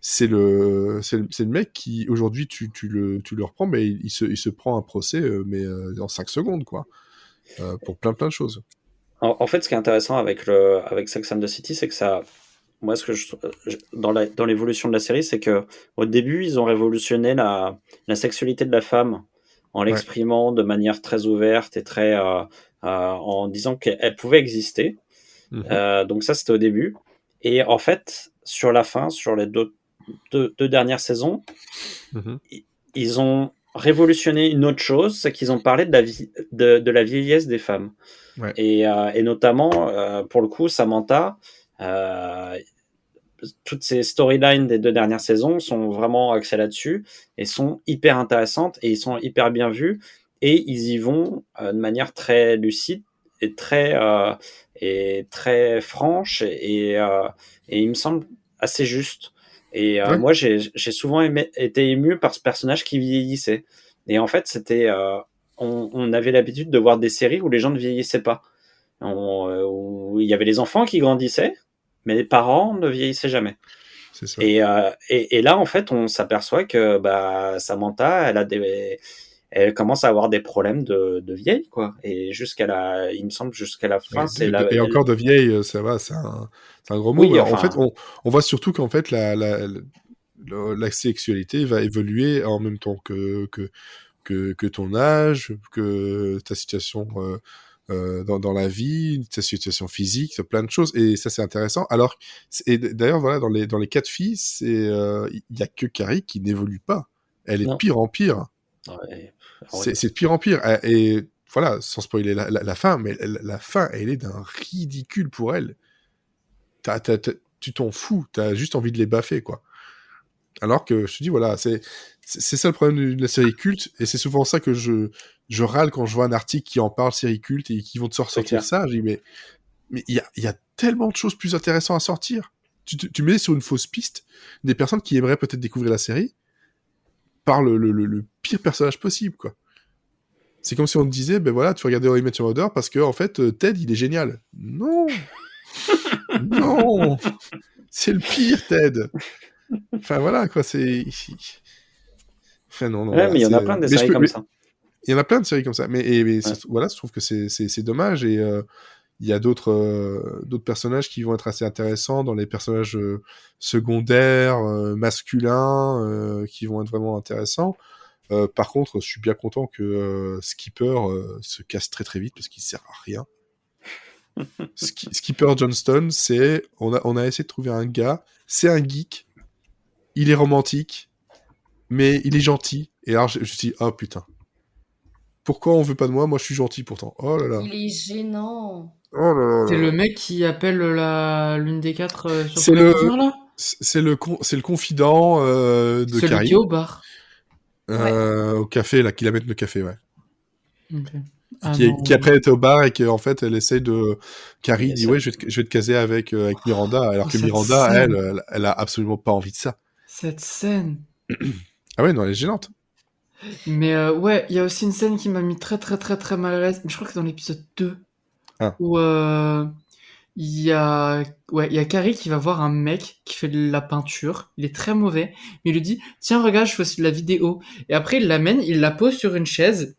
c'est le mec qui, aujourd'hui, tu le reprends, mais il se prend un procès, en 5 secondes, quoi. Pour plein de choses. en fait, ce qui est intéressant avec Sex and the City, c'est que ça, moi, dans l'évolution de la série, c'est que au début, ils ont révolutionné la sexualité de la femme en l'exprimant de manière très ouverte et en disant qu'elle pouvait exister. Donc ça, c'était au début. Et en fait, sur la fin, sur les deux dernières saisons, Mhm. ils ont révolutionné une autre chose, c'est qu'ils ont parlé de la vieillesse des femmes. Ouais. Et notamment, pour le coup, Samantha, euh, toutes ces storylines des 2 dernières saisons sont vraiment axées là-dessus et sont hyper intéressantes et ils sont hyper bien vus et ils y vont de manière très lucide et très franche et il me semble assez juste. Et Ouais. moi, j'ai souvent été ému par ce personnage qui vieillissait. Et en fait, on avait l'habitude de voir des séries où les gens ne vieillissaient pas. Où il y avait les enfants qui grandissaient, mais les parents ne vieillissaient jamais. C'est ça. Et là, en fait, on s'aperçoit que Samantha, elle commence à avoir des problèmes de vieille, quoi. Et il me semble, jusqu'à la fin, Et encore de vieille, ça va, c'est un gros mot. Oui, Mais en fait, enfin, on voit surtout qu'en fait, la sexualité va évoluer en même temps que ton âge, que ta situation dans la vie, ta situation physique, plein de choses. Et ça, c'est intéressant. Alors, et d'ailleurs, voilà, dans les 4 filles, il y a que Carrie qui n'évolue pas. Elle est de non. pire en pire. Ouais, C'est de pire en pire. Et voilà, sans spoiler la fin, mais la fin, elle est d'un ridicule pour elle. Tu t'en fous, t'as juste envie de les baffer, quoi. Alors que je te dis, voilà, c'est ça le problème de la série culte, et c'est souvent ça que je râle quand je vois un article qui en parle, série culte, et qui vont te c'est sortir clair. ça. Je dis, mais il y a tellement de choses plus intéressantes à sortir. Tu mets sur une fausse piste des personnes qui aimeraient peut-être découvrir la série par le pire personnage possible, quoi. C'est comme si on te disait, ben voilà, tu regardais How I Met Your Mother parce que, en fait, Ted, il est génial. Non! Non! C'est le pire, Ted! Enfin, voilà, quoi, c'est... Enfin, non, Ouais, voilà, mais il y en a c'est... plein des Mais séries comme mais ça. il y en a plein de séries comme ça. Mais Ouais. voilà, je trouve que c'est dommage, et il y a d'autres personnages qui vont être assez intéressants dans les personnages secondaires, masculins, qui vont être vraiment intéressants. Par contre, je suis bien content que Skipper se casse très très vite parce qu'il sert à rien. Skipper Johnston, on a essayé de trouver un gars, c'est un geek, il est romantique, mais il est gentil. Et alors je me suis dit, oh putain, pourquoi on veut pas de moi? Moi je suis gentil pourtant. Oh là là. Il est gênant. Oh là là C'est là le là. mec qui appelle l'une des 4 sur C'est son le, ordinateur, là? c'est le confident de Celui qui est Carrie au bar. Ouais. au café, là, qui l'amène le café, ouais. Ok. Et Ah non, qui après était au bar et qu'en fait elle essaye de... Carrie Et dit ça- ouais je vais te caser avec Miranda, alors oh, que cette Miranda scène. elle a absolument pas envie de ça. Cette scène. Ah ouais, non, elle est gênante. Mais ouais, il y a aussi une scène qui m'a mis très très très très mal à l'aise. Mais je crois que c'est dans l'épisode 2. Ah. Où il y a Carrie qui va voir un mec qui fait de la peinture. Il est très mauvais. Mais il lui dit, tiens, regarde, je fais aussi de la vidéo. Et après, il l'amène, il la pose sur une chaise.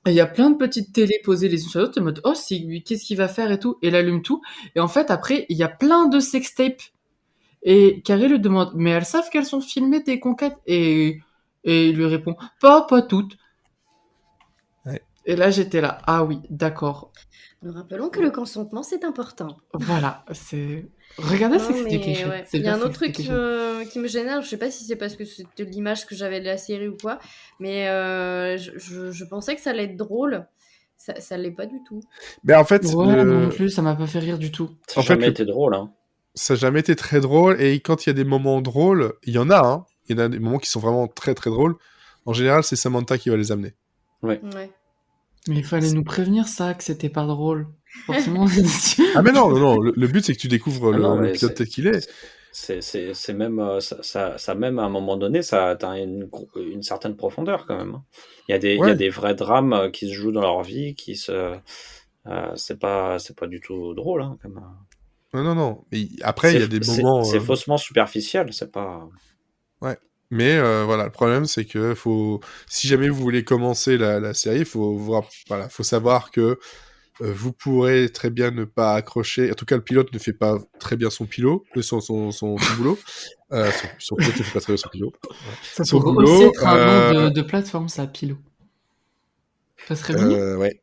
Et il y a plein de petites télés posées les unes sur les autres. En mode, oh, qu'est-ce qu'il va faire et tout. Et il allume tout. Et en fait, après, il y a plein de sextapes. Et Carrie lui demande, mais elles savent qu'elles sont filmées tes conquêtes? Et il lui répond, pas toutes. Ouais. Et là, j'étais là, ah oui, d'accord. Nous rappelons que le consentement, c'est important. Voilà, c'est... Regardez Non, Sex mais Education. ouais. C'est Il y a bien un autre Sex truc Education. qui me gêne, je sais pas si c'est parce que c'était l'image que j'avais de la série ou quoi, mais je pensais que ça allait être drôle. Ça l'est pas du tout. Mais en fait Ouais, moi non plus, ça m'a pas fait rire du tout. Ça en n'a fait jamais été drôle, hein. ça n'a jamais été très drôle, et quand il y a des moments drôles, il y en a, hein. Il y en a des moments qui sont vraiment très très drôles. En général, c'est Samantha qui va les amener. Ouais. Mais il fallait nous prévenir ça, que c'était pas drôle. Forcément. Ah mais non, le but c'est que tu découvres Ah non, le mais pilote tel qu'il est. c'est même ça même à un moment donné ça atteint une certaine profondeur quand même, hein. Il y a Ouais. des vrais drames qui se jouent dans leur vie c'est pas du tout drôle, hein, comme Non. Mais après, il y a des moments... c'est faussement superficiel, c'est pas... Ouais. Mais voilà, le problème, c'est que si jamais vous voulez commencer la série, faut savoir que vous pourrez très bien ne pas accrocher. En tout cas, le pilote ne fait pas très bien son son boulot. Son pilote ne fait pas très bien son pilote. Ça Son pourrait aussi boulot. être un nom de plateforme, ça, Pilot. Ça serait mignon. Ouais,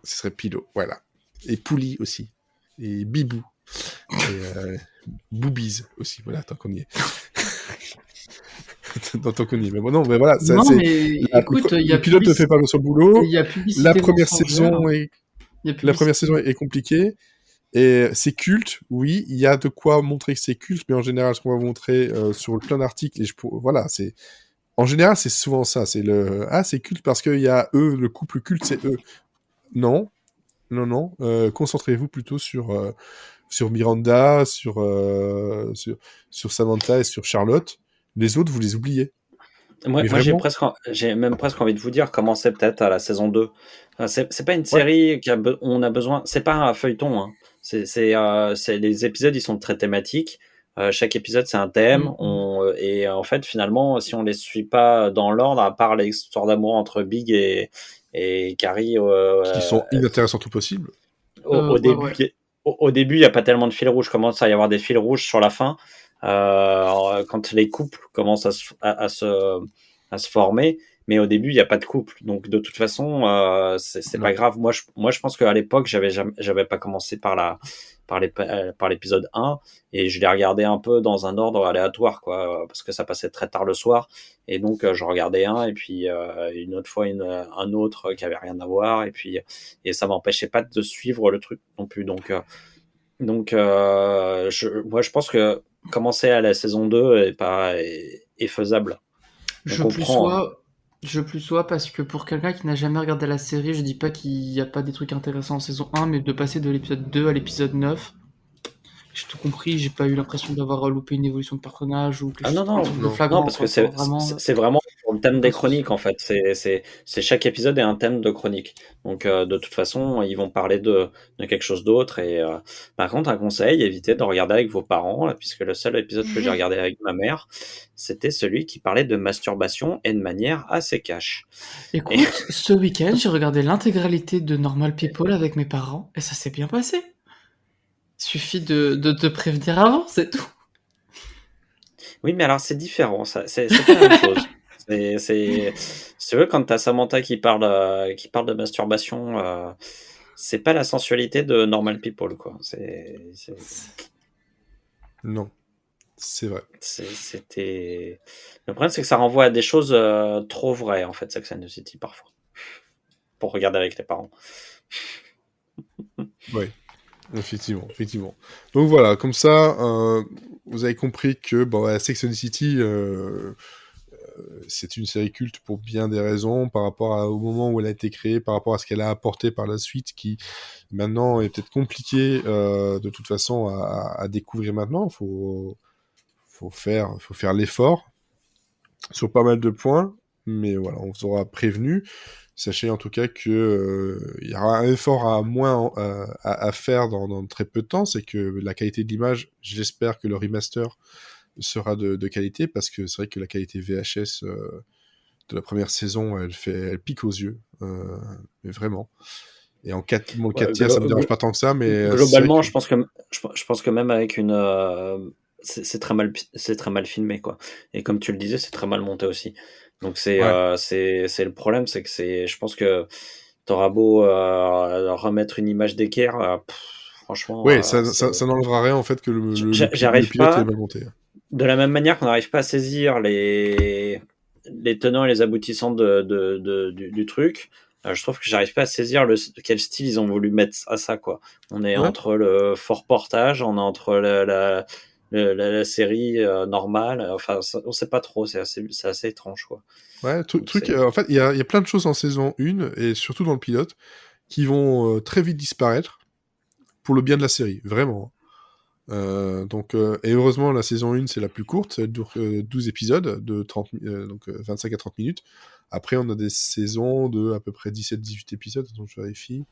ce serait Pilot, voilà. Et Pouli aussi. Et Bibou. Boobies aussi, voilà, tant qu'on y est. Tant qu'on y est. Mais bon, non, mais voilà, Non, mais écoute, il y a le pilote ne fait pas son boulot. il y a La publicité première mensongère. saison est Il y a La première publicité- saison est compliquée. Et c'est culte, oui, il y a de quoi montrer que c'est culte, mais en général, ce qu'on va vous montrer sur plein d'articles, voilà, c'est en général, c'est souvent ça, c'est c'est culte parce qu'il y a eux, le couple culte, c'est eux. Non, non, concentrez-vous plutôt sur Miranda, sur Samantha et sur Charlotte. Les autres, vous les oubliez. Moi, Mais moi vraiment, j'ai même presque envie de vous dire, commencez peut-être à la saison 2. C'est pas une série on a besoin, c'est pas un feuilleton, hein. Les épisodes, ils sont très thématiques. Chaque épisode, c'est un thème. Et en fait, finalement, si on les suit pas dans l'ordre, à part l'histoire d'amour entre Big et Carrie, qui sont inintéressantes au possible. au début, ouais. au début, il n'y a pas tellement de fils rouges. Commence à y avoir des fils rouges sur la fin. Quand les couples commencent à se former, mais au début, il n'y a pas de couple. Donc, de toute façon, c'est pas grave. Moi, je pense qu'à l'époque, j'avais pas commencé par l'épisode 1 et je l'ai regardé un peu dans un ordre aléatoire, quoi, parce que ça passait très tard le soir. Et donc, je regardais un et puis une autre fois un autre qui avait rien à voir. Et ça m'empêchait pas de suivre le truc non plus. Donc, moi, je pense que commencer à la saison 2 est faisable. Je On plus comprend, hein. sois parce que pour quelqu'un qui n'a jamais regardé la série, je dis pas qu'il n'y a pas des trucs intéressants en saison 1, mais de passer de l'épisode 2 à l'épisode 9, j'ai tout compris, j'ai pas eu l'impression d'avoir loupé une évolution de personnage ou quelque Ah chose non, de non. flagrant. non, parce que quoi. Enfin, vraiment, c'est vraiment sur le thème des pas de souci. chroniques, en fait. C'est chaque épisode est un thème de chronique. Donc, de toute façon, ils vont parler de quelque chose d'autre. Et par contre, un conseil, évitez de regarder avec vos parents, là, puisque le seul épisode que j'ai regardé avec ma mère, c'était celui qui parlait de masturbation et de manière assez cash. Écoute, ce week-end, j'ai regardé l'intégralité de Normal People avec mes parents et ça s'est bien passé. Suffit de te prévenir avant, c'est tout. Oui, mais alors c'est différent, ça. C'est pas la même chose. Si tu veux, quand t'as Samantha qui parle de masturbation, c'est pas la sensualité de Normal People, quoi. Non, c'est vrai. C'était. Le problème, c'est que ça renvoie à des choses trop vraies, en fait, Sex and the City, parfois. Pour regarder avec les parents. Oui. Effectivement. Donc voilà, comme ça, vous avez compris que Sex and the City, c'est une série culte pour bien des raisons, par rapport au moment où elle a été créée, par rapport à ce qu'elle a apporté par la suite, qui maintenant est peut-être compliqué de toute façon à découvrir maintenant. Faut faire l'effort sur pas mal de points, mais voilà, on vous aura prévenu. Sachez en tout cas que il y aura un effort à faire dans très peu de temps, c'est que la qualité de l'image, j'espère que le remaster sera de qualité, parce que c'est vrai que la qualité VHS de la première saison, elle pique aux yeux, mais vraiment. Et en 4 Ouais, tiers, ça me dérange pas tant que ça, mais c'est vrai globalement, que... je pense que même avec une. C'est très mal filmé, quoi. Et comme tu le disais, c'est très mal monté aussi. Donc c'est Ouais. le problème, c'est que je pense que t'auras beau remettre une image d'équerre, franchement, Oui, ça n'enlèvera rien en fait que le j'arrive pilote est pas. mal monté. De la même manière qu'on n'arrive pas à saisir les tenants et les aboutissants du truc, je trouve que j'arrive pas à saisir quel style ils ont voulu mettre à ça, quoi. On est Ouais. entre le fort portage, on est entre la série normale, enfin, on sait pas trop, c'est assez étrange, quoi. Ouais, Donc, en fait, il y a plein de choses en saison 1, et surtout dans le pilote, qui vont très vite disparaître pour le bien de la série, vraiment. Et heureusement, la saison 1, c'est la plus courte, elle dure 12 épisodes, de 25 à 30 minutes. Après, on a des saisons de à peu près 17-18 épisodes, donc je vérifie.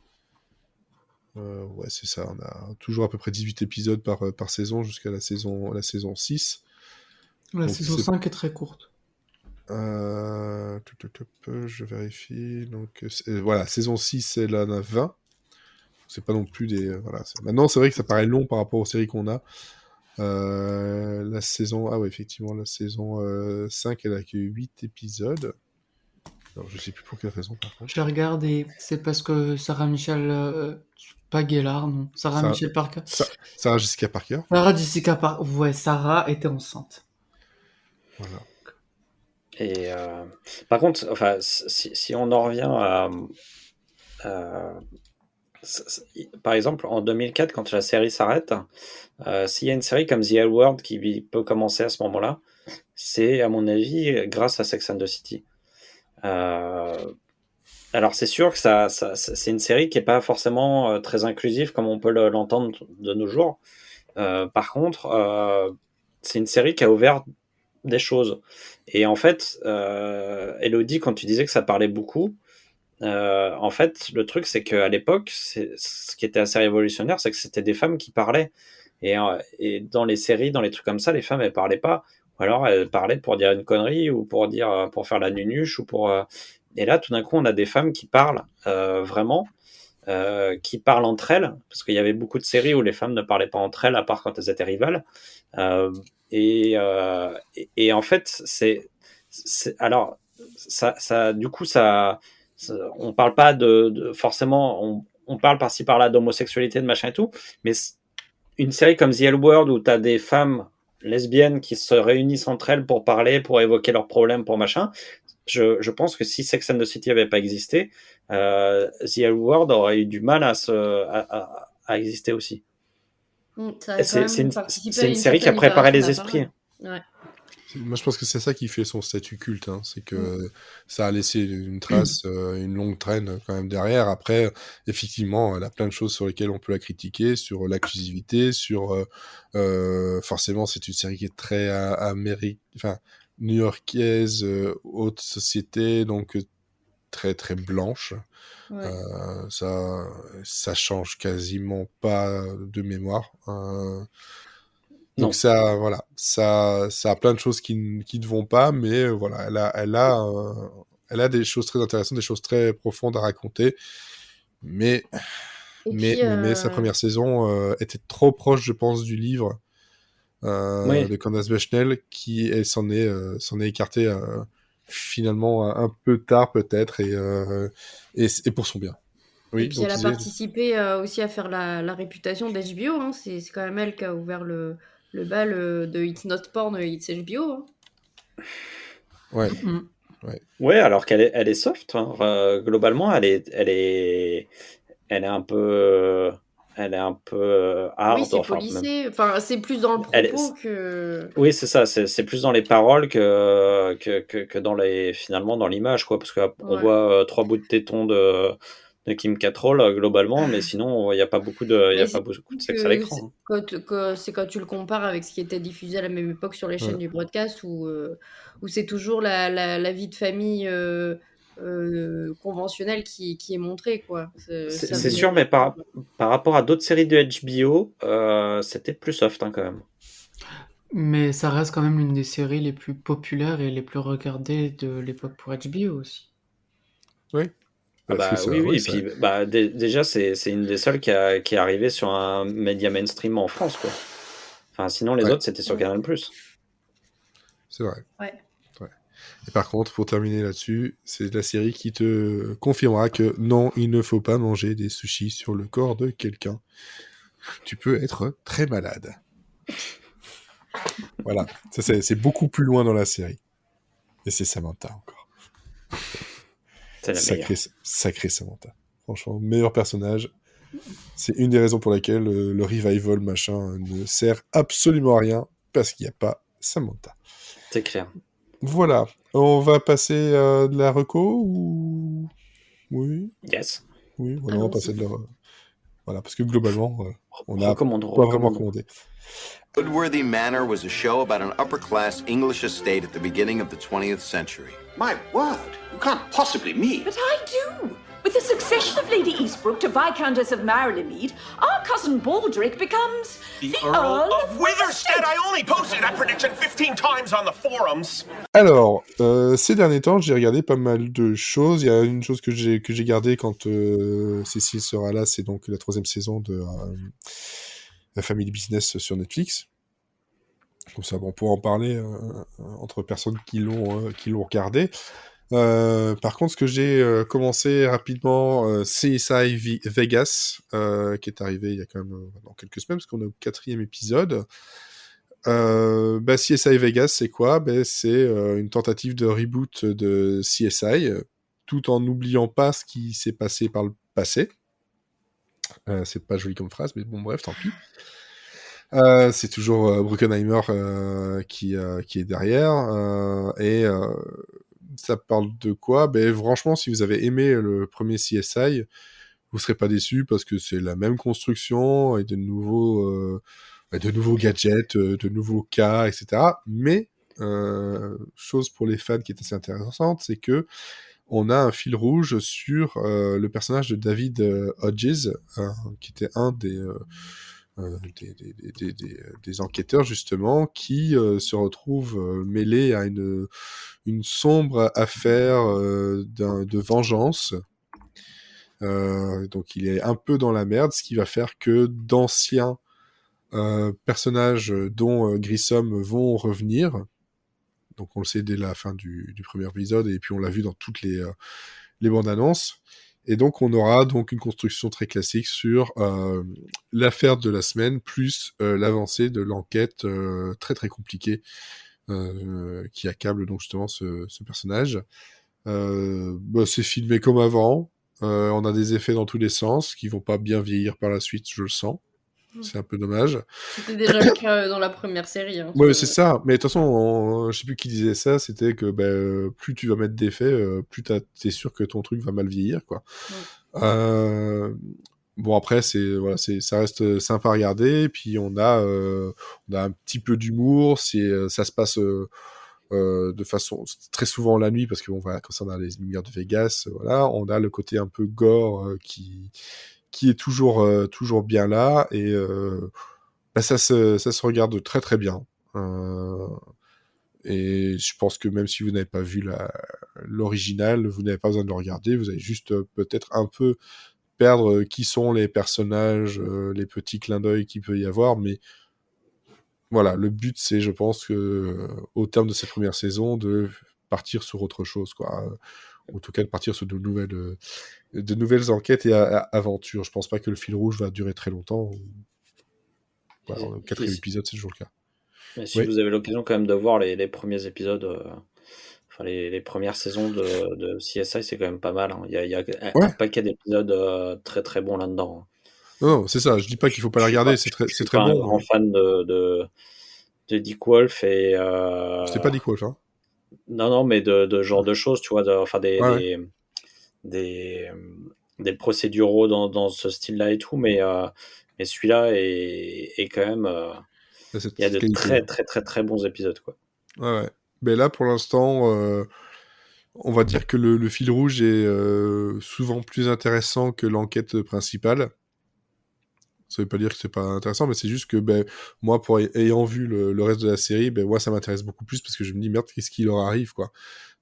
Ouais, c'est ça, on a toujours à peu près 18 épisodes par saison jusqu'à la saison 6. La Donc, saison 5 est très courte. Je vérifie. Donc, voilà, saison 6, elle en a 20. C'est pas non plus des... voilà. Maintenant, c'est vrai que ça paraît long par rapport aux séries qu'on a. La saison... Ah ouais, effectivement, la saison 5, elle a que 8 épisodes. Alors, je sais plus pour quelle raison, par contre. Je l'ai regardé. C'est parce que Sarah Michelle, pas Gellar, non. Sarah Ça, Michelle Parker. Sarah Jessica Parker. Sarah Jessica Parker. Ouais, Sarah était enceinte. Voilà. Et par contre, enfin, si on en revient à par exemple, en 2004, quand la série s'arrête, s'il y a une série comme The L Word qui peut commencer à ce moment-là, c'est, à mon avis, grâce à Sex and the City. Alors, c'est sûr que c'est une série qui n'est pas forcément très inclusive comme on peut l'entendre de nos jours. Par contre, c'est une série qui a ouvert des choses. Et en fait, Elodie, quand tu disais que ça parlait beaucoup, en fait, le truc, c'est qu'à l'époque, ce qui était assez révolutionnaire, c'est que c'était des femmes qui parlaient. Et dans les séries, dans les trucs comme ça, les femmes, elles parlaient pas. Ou alors, elles parlaient pour dire une connerie, ou pour faire la nunuche, ou pour... Et là, tout d'un coup, on a des femmes qui parlent vraiment, qui parlent entre elles, parce qu'il y avait beaucoup de séries où les femmes ne parlaient pas entre elles, à part quand elles étaient rivales. Et en fait, alors, du coup, on parle pas forcément, on parle par-ci par-là d'homosexualité, de machin et tout, mais une série comme The L Word où t'as des femmes lesbiennes qui se réunissent entre elles pour parler, pour évoquer leurs problèmes, pour machin, je pense que si Sex and the City avait pas existé, The L Word aurait eu du mal à exister aussi. Ça a quand même C'est participé à une série qui a certaine préparé les libération de la esprits. parole. Ouais. Moi, je pense que c'est ça qui fait son statut culte. C'est que ça a laissé une trace, une longue traîne quand même derrière. Après, effectivement, elle a plein de choses sur lesquelles on peut la critiquer, sur l'inclusivité, sur... forcément, c'est une série qui est très new-yorkaise, haute société, donc très, très blanche. Ouais. Ça change quasiment pas de mémoire. Non. Donc ça, voilà, ça a plein de choses qui ne vont pas, mais voilà, elle a des choses très intéressantes, des choses très profondes à raconter, mais sa première saison était trop proche, je pense, du livre Oui. de Candace Bushnell, qui elle s'en est écartée finalement un peu tard peut-être, et pour son bien. Oui, et puis donc elle a tu disais- participé aussi à faire la réputation d'HBO. Hein. C'est quand même elle qui a ouvert le bal de It's Not Porn, It's HBO. Hein. Ouais. Mhm. Ouais, alors elle est soft. Hein. Globalement, elle est un peu, hard. Oui, c'est Enfin, policé. Enfin, c'est plus dans le propos que. Oui, c'est ça. C'est plus dans les paroles que finalement dans l'image, quoi. Parce qu'on Ouais. voit 3 bouts de téton de Kim Cattrall globalement, mais sinon il n'y a pas beaucoup de sexe à l'écran. C'est quand tu le compares avec ce qui était diffusé à la même époque sur les chaînes du broadcast où c'est toujours la vie de famille conventionnelle qui est montrée, quoi. C'est sûr, mais par rapport à d'autres séries de HBO, c'était plus soft quand même. Mais ça reste quand même l'une des séries les plus populaires et les plus regardées de l'époque pour HBO aussi. Oui. Oui. Puis déjà, c'est une des seules qui est arrivée sur un média mainstream en France, quoi. Enfin, sinon, les autres, c'était sur Canal+. C'est vrai. Ouais. Et par contre, pour terminer là-dessus, c'est la série qui te confirmera que non, il ne faut pas manger des sushis sur le corps de quelqu'un. Tu peux être très malade. Voilà, ça c'est beaucoup plus loin dans la série. Et c'est Samantha encore. C'est la meilleure. Sacré Samantha. Franchement, meilleur personnage. C'est une des raisons pour lesquelles le revival machin ne sert absolument à rien, parce qu'il n'y a pas Samantha. C'est clair. Voilà, on va passer de la reco ou... Oui. Yes. Oui, voilà, on va passer de la... Voilà, parce que globalement, on n'a pas Recommandons. vraiment recommandé. Woodworthy Manor was a show about an upper-class English estate at the beginning of the 20th century. My word, you can't possibly mean... But I do! With the succession of Lady Eastbrook to Viscountess of Maryland-Mead, our cousin Baldric becomes the Earl of Witherstead! I only posted that prediction 15 times on the forums! Alors, ces derniers temps, j'ai regardé pas mal de choses. Il y a une chose que j'ai gardée quand Cécile sera là, c'est donc la 3e saison de la Family Business sur Netflix. Comme ça, on pourra en parler entre personnes qui l'ont regardé. Par contre, ce que j'ai commencé rapidement, CSI Vegas, qui est arrivé il y a quand même dans quelques semaines, parce qu'on est au 4e épisode. CSI Vegas, c'est quoi? C'est une tentative de reboot de CSI, tout en n'oubliant pas ce qui s'est passé par le passé. C'est pas joli comme phrase, mais bon, bref, tant pis. C'est toujours Bruckheimer qui est derrière. Ça parle de quoi? Franchement, si vous avez aimé le premier CSI, vous serez pas déçus parce que c'est la même construction et de nouveaux gadgets, de nouveaux cas, etc. Mais chose pour les fans qui est assez intéressante, c'est que on a un fil rouge sur le personnage de David Hodges, qui était un des enquêteurs justement, qui se retrouve mêlé à une sombre affaire de vengeance. Donc il est un peu dans la merde, ce qui va faire que d'anciens personnages dont Grissom vont revenir. Donc on le sait dès la fin du premier épisode, et puis on l'a vu dans toutes les bandes annonces. Et donc on aura donc une construction très classique sur l'affaire de la semaine, plus l'avancée de l'enquête très très compliquée qui accable donc justement ce personnage. C'est filmé comme avant. On a des effets dans tous les sens qui vont pas bien vieillir par la suite, je le sens. C'est un peu dommage. C'était déjà le cas dans la première série. Hein, Ouais, c'est ça. Mais de toute façon, je sais plus qui disait ça, c'était que plus tu vas mettre d'effets, plus t'es sûr que ton truc va mal vieillir, quoi. Bon, après, ça reste sympa à regarder. Et puis on a un petit peu d'humour. Ça se passe de façon très souvent la nuit, parce que quand ça, on a les lumières de Vegas, voilà. On a le côté un peu gore qui est toujours bien là, et ça se regarde très très bien. Et je pense que même si vous n'avez pas vu l'original, vous n'avez pas besoin de le regarder, vous allez juste peut-être un peu perdre qui sont les personnages, les petits clins d'œil qu'il peut y avoir, mais voilà, le but c'est, je pense que au terme de cette première saison, de partir sur autre chose, quoi. En tout cas, de partir sur de nouvelles enquêtes et aventures. Je pense pas que le fil rouge va durer très longtemps. Voilà, le 4e épisode, c'est toujours le cas. Mais si vous avez l'occasion quand même de voir les premiers épisodes, les premières saisons de CSI, c'est quand même pas mal. Hein. Il y a un paquet d'épisodes très très bons là-dedans. Non, c'est ça. Je dis pas qu'il faut pas les regarder. C'est très Je bon. suis pas un grand fan de Dick Wolf et. C'était pas Dick Wolf, hein. Non, mais de genre de choses, tu vois, des procéduraux dans ce style-là et tout, mais celui-là est quand même. Il y a de très très très très bons épisodes, quoi. Ouais. Mais là, pour l'instant, on va dire que le fil rouge est souvent plus intéressant que l'enquête principale. Ça veut pas dire que c'est pas intéressant, mais c'est juste que moi, ayant vu le reste de la série, moi, ça m'intéresse beaucoup plus, parce que je me dis, merde, qu'est-ce qui leur arrive, quoi.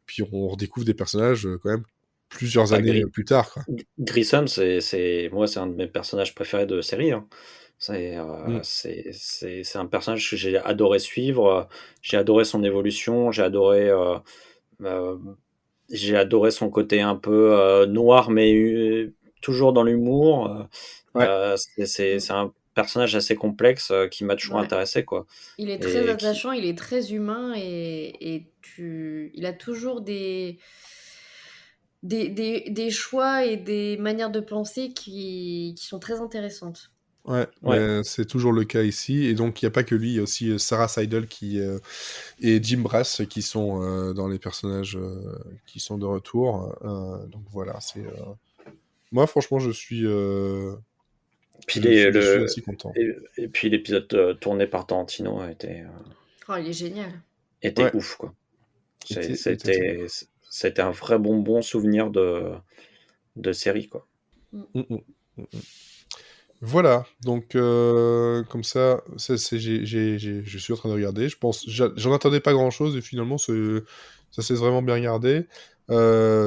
Puis on redécouvre des personnages quand même plusieurs années plus tard, quoi. Grissom, moi, c'est un de mes personnages préférés de série. Hein. C'est un personnage que j'ai adoré suivre. J'ai adoré son évolution. J'ai adoré son côté un peu noir, mais toujours dans l'humour. C'est un personnage assez complexe qui m'a toujours intéressé, quoi. Il est très attachant, il est très humain, et il a toujours des choix et des manières de penser qui sont très intéressantes. Ouais. C'est toujours le cas ici, et donc il n'y a pas que lui, il y a aussi Sarah Seidel et Jim Brass qui sont dans les personnages qui sont de retour. Donc voilà, moi franchement je suis assez content. Et puis l'épisode tourné par Tarantino il est génial. Était ouf, quoi. C'était un vrai bon souvenir de série, quoi. Voilà, donc comme ça, je suis en train de regarder. J'en attendais pas grand-chose, et finalement ça s'est vraiment bien regardé.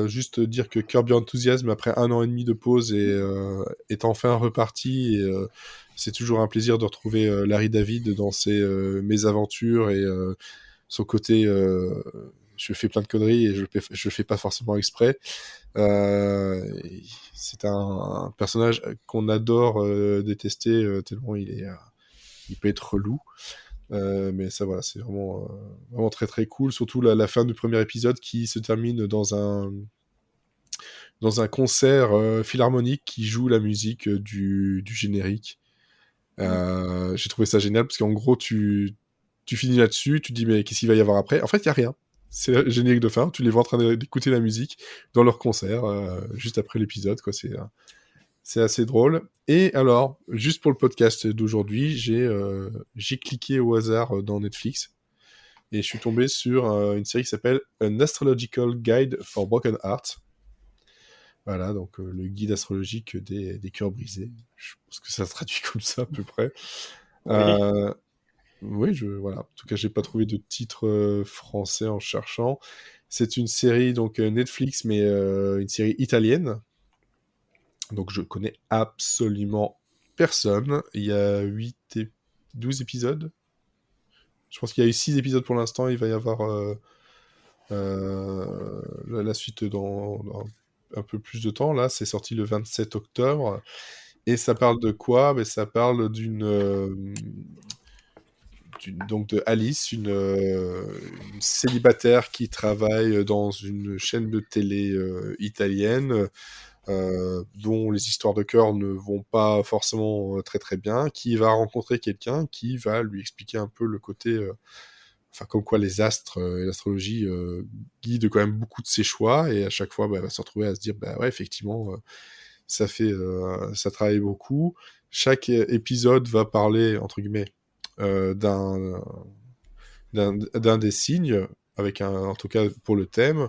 Juste dire que Curb Your Enthusiasm, après 1 an et demi de pause, est enfin reparti, et c'est toujours un plaisir de retrouver Larry David dans ses mésaventures et son côté je fais plein de conneries et je le fais pas forcément exprès. C'est un personnage qu'on adore détester tellement il peut être relou. Mais ça, voilà, c'est vraiment très très cool. Surtout la fin du premier épisode qui se termine dans un concert philharmonique qui joue la musique du générique. J'ai trouvé ça génial parce qu'en gros, tu finis là-dessus, tu te dis mais qu'est-ce qu'il va y avoir après? En fait, il y a rien. C'est le générique de fin. Tu les vois en train d'écouter la musique dans leur concert juste après l'épisode, quoi. C'est assez drôle. Et alors, juste pour le podcast d'aujourd'hui, j'ai cliqué au hasard dans Netflix et je suis tombé sur une série qui s'appelle An Astrological Guide for Broken Hearts. Voilà, donc le guide astrologique des cœurs brisés. Je pense que ça se traduit comme ça à peu près. Oui, voilà. En tout cas, j'ai pas trouvé de titre français en cherchant. C'est une série donc Netflix, mais une série italienne. Donc je connais absolument personne. Il y a 12 épisodes. Je pense qu'il y a eu 6 épisodes pour l'instant. Il va y avoir la suite dans un peu plus de temps. Là, c'est sorti le 27 octobre. Et ça parle de quoi? Ça parle donc de Alice, une célibataire qui travaille dans une chaîne de télé italienne, dont les histoires de cœur ne vont pas forcément très très bien, qui va rencontrer quelqu'un qui va lui expliquer un peu le côté, comme quoi les astres et l'astrologie guident quand même beaucoup de ses choix, et à chaque fois elle va se retrouver à se dire ouais, effectivement ça travaille beaucoup. Chaque épisode va parler entre guillemets d'un des signes, avec en tout cas pour le thème.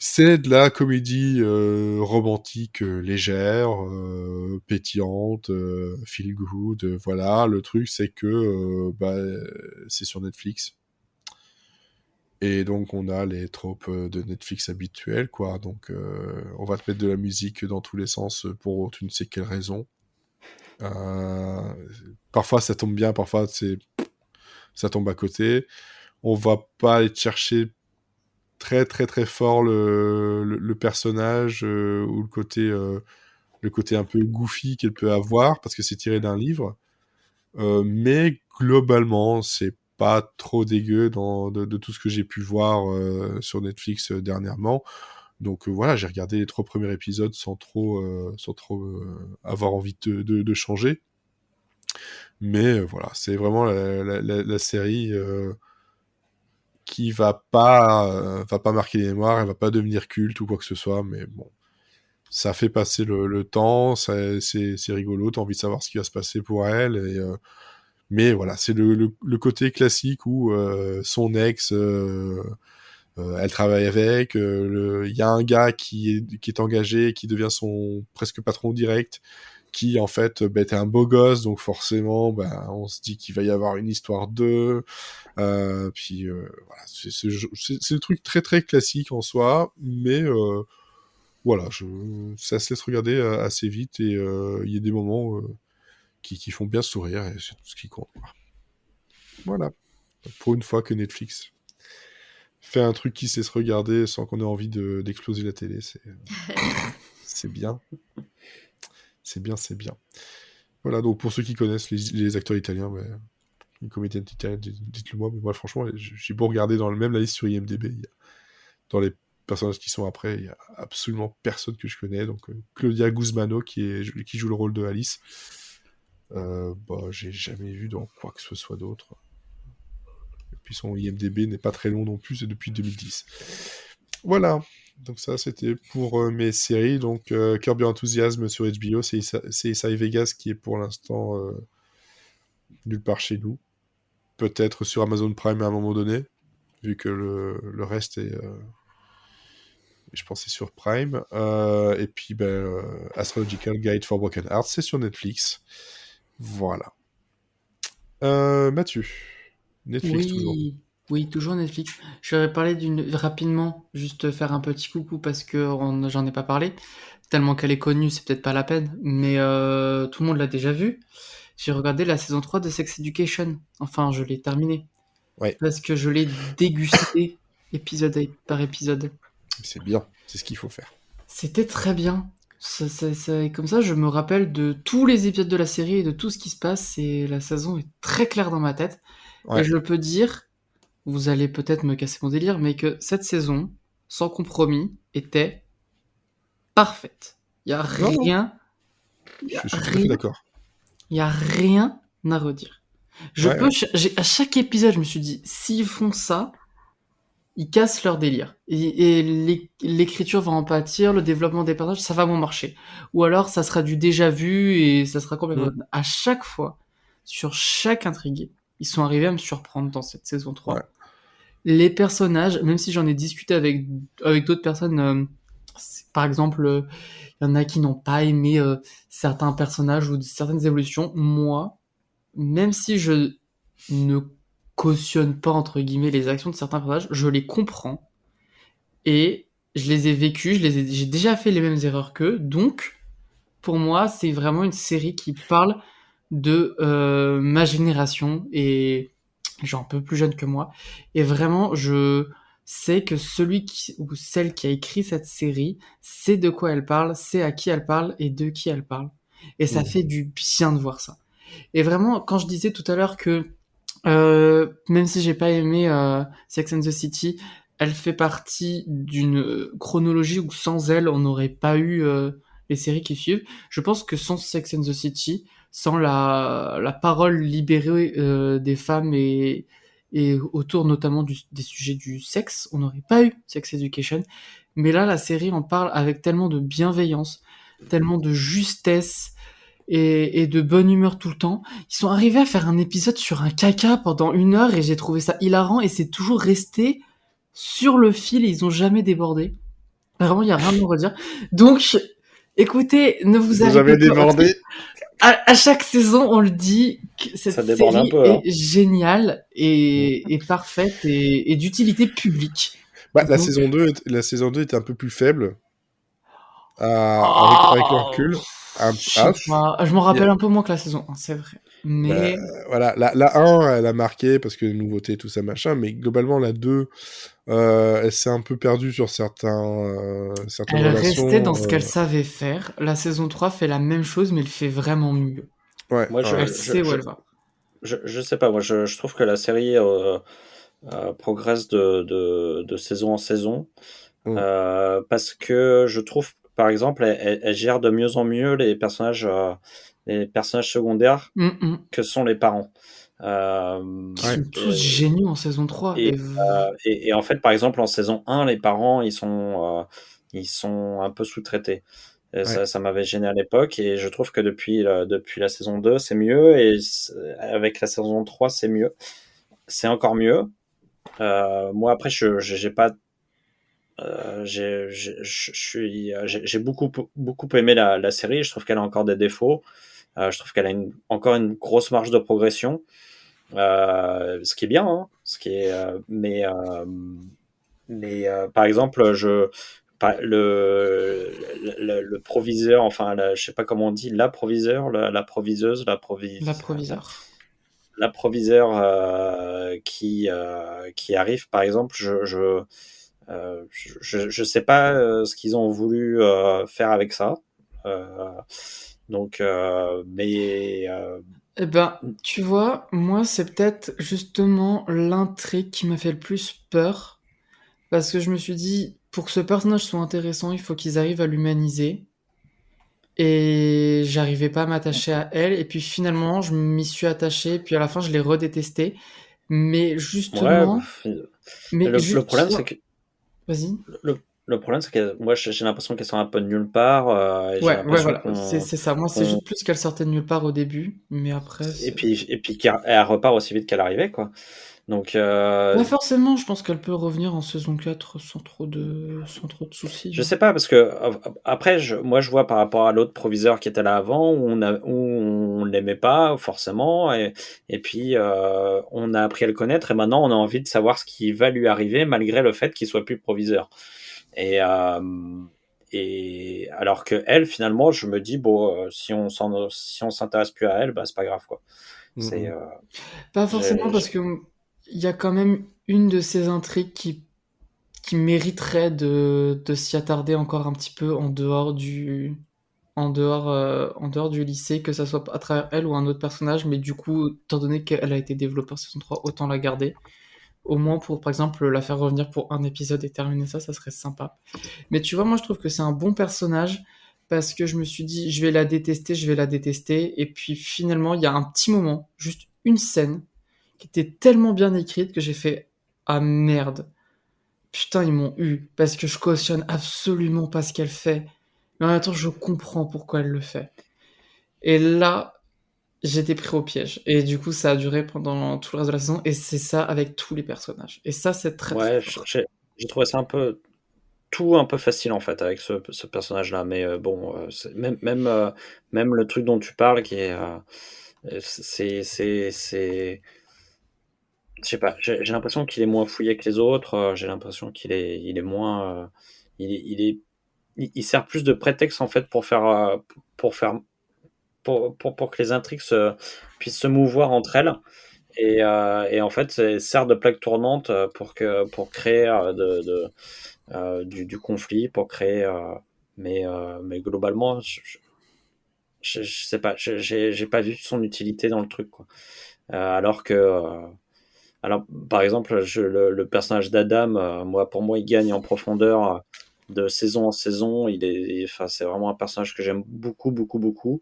C'est de la comédie romantique légère, pétillante, feel good. Voilà, le truc c'est que c'est sur Netflix. Et donc on a les tropes de Netflix habituelles, quoi. Donc on va te mettre de la musique dans tous les sens pour tu ne sais quelle raison. Parfois ça tombe bien, parfois ça tombe à côté. On va pas aller te chercher très très très fort le personnage ou le côté un peu goofy qu'elle peut avoir parce que c'est tiré d'un livre, mais globalement c'est pas trop dégueu de tout ce que j'ai pu voir sur Netflix dernièrement. Donc voilà, j'ai regardé les 3 premiers épisodes sans trop avoir envie de changer, mais voilà, c'est vraiment la série qui va pas marquer les mémoires, elle va pas devenir culte ou quoi que ce soit, mais bon, ça fait passer le temps, c'est rigolo, t'as envie de savoir ce qui va se passer pour elle, mais voilà, c'est le côté classique où son ex, elle travaille avec, il y a un gars qui est engagé, qui devient son presque patron direct, qui en fait était un beau gosse, donc forcément on se dit qu'il va y avoir une histoire d'eux, puis voilà, c'est le truc très très classique en soi, mais voilà, ça se laisse regarder assez vite, et il y a des moments qui font bien sourire, et c'est tout ce qui compte, quoi. Voilà, donc, pour une fois que Netflix fait un truc qui sait se regarder sans qu'on ait envie d'exploser la télé, c'est bien. C'est bien. Voilà, donc pour ceux qui connaissent les acteurs italiens, les comédiens italiens, dites-le moi, mais moi franchement, j'ai beau regarder dans la liste sur IMDb, dans les personnages qui sont après, il y a absolument personne que je connais, donc Claudia Guzmano qui joue le rôle de Alice, j'ai jamais vu dans quoi que ce soit d'autre. Et puis son IMDb n'est pas très long non plus, c'est depuis 2010. Voilà. Donc ça, c'était pour mes séries. Donc Curb Your Enthusiasm sur HBO, c'est Isai Vegas qui est pour l'instant nulle part chez nous. Peut-être sur Amazon Prime à un moment donné, vu que le reste est, je pense, c'est sur Prime. Et puis Astrological Guide for Broken Hearts, c'est sur Netflix. Voilà. Mathieu, Netflix toujours. Oui, toujours Netflix. Je vais parler rapidement, juste faire un petit coucou parce que j'en ai pas parlé. Tellement qu'elle est connue, c'est peut-être pas la peine, mais tout le monde l'a déjà vue. J'ai regardé la saison 3 de Sex Education. Enfin, je l'ai terminée. Ouais. Parce que je l'ai dégusté épisode par épisode. C'est bien, c'est ce qu'il faut faire. C'était très bien. Comme ça, je me rappelle de tous les épisodes de la série et de tout ce qui se passe, et la saison est très claire dans ma tête. Ouais. Et je peux dire, vous allez peut-être me casser mon délire, mais que cette saison, sans compromis, était parfaite. Il y a Non, non. rien, Je suis tout à fait d'accord. il y a rien à redire. Ouais. À chaque épisode, je me suis dit, s'ils font ça, ils cassent leur délire. Et l'écriture va en pâtir, le développement des personnages, ça va moins marcher. Ou alors, ça sera du déjà vu et ça sera complètement... À chaque fois, sur chaque intrigue, ils sont arrivés à me surprendre dans cette saison 3. Ouais. Les personnages, même si j'en ai discuté avec d'autres personnes, par exemple, il y en a qui n'ont pas aimé certains personnages ou certaines évolutions. Moi, même si je ne cautionne pas, entre guillemets, les actions de certains personnages, je les comprends. Et je les ai vécus, j'ai déjà fait les mêmes erreurs qu'eux. Donc, pour moi, c'est vraiment une série qui parle de ma génération et genre un peu plus jeune que moi. Et vraiment, je sais que celui ou celle qui a écrit cette série sait de quoi elle parle, sait à qui elle parle et de qui elle parle. Et ça fait du bien de voir ça. Et vraiment, quand je disais tout à l'heure que même si j'ai pas aimé Sex and the City, elle fait partie d'une chronologie où sans elle, on n'aurait pas eu les séries qui suivent. Je pense que sans Sex and the City, sans la parole libérée des femmes et autour notamment des sujets du sexe, on n'aurait pas eu Sex Education. Mais là, la série en parle avec tellement de bienveillance, tellement de justesse et de bonne humeur tout le temps. Ils sont arrivés à faire un épisode sur un caca pendant 1 heure et j'ai trouvé ça hilarant et c'est toujours resté sur le fil et ils ont jamais débordé. Vraiment, il y a rien à redire. Donc, écoutez, ne vous Vous avez arrêtez pas. débordé. À chaque saison, on le dit, que cette Ça déborde un série peu, hein. est géniale et parfaite et d'utilité publique. Bah, Donc, la saison 2 était un peu plus faible. Avec le recul. je sais pas. Je m'en rappelle un peu moins que la saison 1, c'est vrai. Mais Voilà, la 1, elle a marqué parce que nouveauté, tout ça, machin, mais globalement, la 2, elle s'est un peu perdue sur certaines elle relations. restait dans ce qu'elle savait faire. La saison 3 fait la même chose, mais elle fait vraiment mieux. Ouais, Moi, Elle sait où elle va. je sais pas, moi je trouve que la série progresse de saison en saison parce que je trouve, par exemple, elle gère de mieux en mieux les personnages secondaires que sont les parents. Ils sont tous géniaux en saison 3. Et en fait, par exemple, en saison 1, les parents, ils sont un peu sous-traités. Et ça m'avait gêné à l'époque, et je trouve que depuis la saison 2, c'est mieux, et avec la saison 3, c'est mieux. C'est encore mieux. Moi, après, j'ai pas. J'ai beaucoup aimé la série. Je trouve qu'elle a encore des défauts. Je trouve qu'elle a encore une grosse marge de progression. Ce qui est bien, hein, mais par exemple, le proviseur, enfin, je sais pas comment on dit, la proviseure, l'approviseur qui arrive, par exemple, je sais pas ce qu'ils ont voulu faire avec ça. Donc, Eh ben, tu vois, moi, c'est peut-être justement l'intrigue qui m'a fait le plus peur. Parce que je me suis dit, pour que ce personnage soit intéressant, il faut qu'ils arrivent à l'humaniser. Et j'arrivais pas à m'attacher à elle. Et puis finalement, je m'y suis attaché. Puis à la fin, je l'ai redétesté. Mais justement... le problème, c'est que... Vas-y. Le problème, c'est que moi, j'ai l'impression qu'elles sont un peu de nulle part. Et Ouais, voilà, c'est ça. Moi, c'est juste plus qu'elle sortait de nulle part au début, mais après... Et puis qu'elle repart aussi vite qu'elle arrivait, quoi. Donc... Pas forcément, je pense qu'elle peut revenir en saison 4 sans trop de soucis. Je sais pas, parce que après, moi, je vois par rapport à l'autre proviseur qui était là avant, où on l'aimait pas, forcément, et puis on a appris à le connaître, et maintenant, on a envie de savoir ce qui va lui arriver, malgré le fait qu'il soit plus proviseur. Et alors que elle, finalement, je me dis, bon, si on s'intéresse plus à elle, bah, c'est pas grave, quoi. Pas forcément, parce que il y a quand même une de ces intrigues qui qui mériterait de s'y attarder encore un petit peu en dehors du lycée, que ça soit à travers elle ou un autre personnage, mais du coup, étant donné qu'elle a été développée en saison 3, autant la garder. Au moins pour, par exemple, la faire revenir pour un épisode et terminer ça serait sympa. Mais tu vois, moi je trouve que c'est un bon personnage parce que je me suis dit, je vais la détester, et puis finalement, il y a un petit moment, juste une scène, qui était tellement bien écrite que j'ai fait, ah merde, putain, ils m'ont eu, parce que je cautionne absolument pas ce qu'elle fait, mais en même temps, je comprends pourquoi elle le fait. Et là, j'étais pris au piège. Et du coup, ça a duré pendant tout le reste de la saison. Et c'est ça avec tous les personnages. Et ça, c'est très très Ouais, fort. j'ai trouvé ça un peu facile en fait avec ce personnage-là. Mais bon, même le truc dont tu parles qui est. C'est. Je sais pas, j'ai l'impression qu'il est moins fouillé que les autres. J'ai l'impression il est moins. Il sert plus de prétexte en fait pour faire pour que les intrigues puissent se mouvoir entre elles. Et en fait, ça sert de plaque tournante pour créer du conflit, pour créer. Mais globalement, je sais pas, j'ai pas vu son utilité dans le truc, quoi. Alors, par exemple, le personnage d'Adam, pour moi, il gagne en profondeur de saison en saison. Enfin, c'est vraiment un personnage que j'aime beaucoup, beaucoup, beaucoup.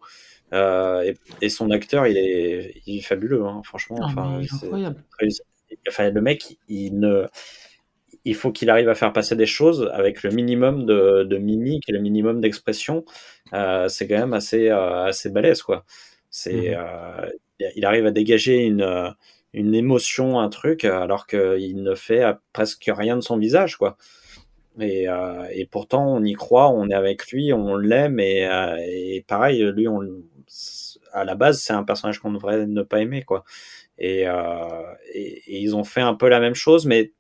Et son acteur, il est fabuleux, hein, franchement. Ah, mais Enfin, il est c'est incroyable. réussi. Enfin, le mec, il faut qu'il arrive à faire passer des choses avec le minimum de mimique et le minimum d'expression. C'est quand même assez balèze, quoi. Il arrive à dégager une émotion, un truc, alors qu'il ne fait presque rien de son visage, quoi. Et pourtant, on y croit, on est avec lui, on l'aime, et pareil, lui, à la base, c'est un personnage qu'on devrait ne pas aimer, quoi. Et ils ont fait un peu la même chose, mais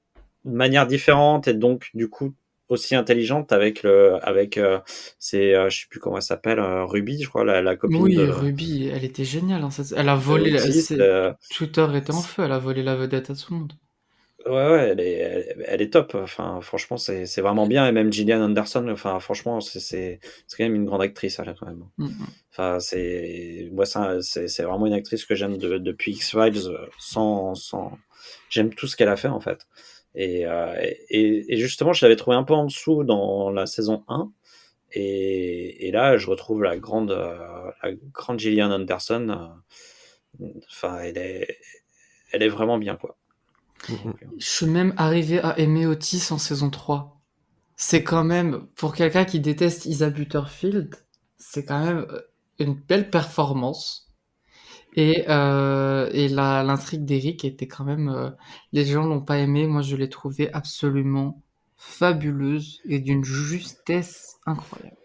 de manière différente, et donc, du coup, aussi intelligente je sais plus comment elle s'appelle, Ruby, je crois, la copine Oui, de Ruby, elle était géniale. Hein, elle a volé. Otis. Twitter était en feu. Elle a volé la vedette à tout le monde. Ouais, elle est top. Enfin, franchement, c'est vraiment bien. Et même Gillian Anderson, enfin, franchement, c'est quand même une grande actrice, elle, quand même. Mm-hmm. Enfin, moi, c'est vraiment une actrice que j'aime depuis X-Files, j'aime tout ce qu'elle a fait, en fait. Et justement, je l'avais trouvé un peu en dessous dans la saison 1. Et là, je retrouve la grande Gillian Anderson. Enfin, elle est vraiment bien, quoi. Je suis même arrivé à aimer Otis en saison 3. C'est quand même, pour quelqu'un qui déteste Isa Butterfield, c'est quand même une belle performance. Et l'intrigue d'Eric était quand même... les gens l'ont pas aimé, moi je l'ai trouvée absolument fabuleuse et d'une justesse incroyable.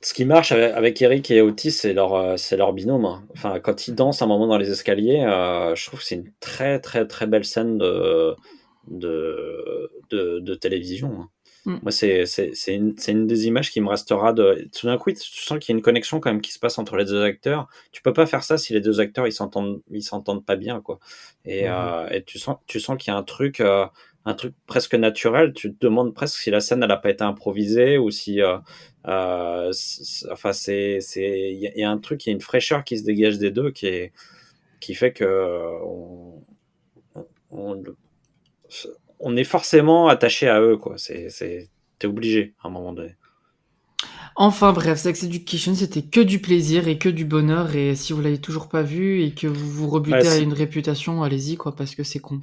Ce qui marche avec Eric et Otis, c'est leur binôme, hein. Enfin, quand ils dansent un moment dans les escaliers, je trouve que c'est une très très très belle scène de télévision, hein. Mm. Moi, c'est une des images qui me restera tout d'un coup, tu sens qu'il y a une connexion quand même qui se passe entre les deux acteurs. Tu peux pas faire ça si les deux acteurs ils s'entendent pas bien, quoi. Et tu sens qu'il y a un truc presque naturel. Tu te demandes presque si la scène elle a pas été improvisée ou si enfin il y a un truc, il y a une fraîcheur qui se dégage des deux qui fait que on est forcément attaché à eux, quoi. T'es obligé à un moment donné. Enfin bref, Sex Education, c'était que du plaisir et que du bonheur. Et si vous l'avez toujours pas vu et que vous vous rebutez à une réputation, allez-y, quoi, parce que c'est con.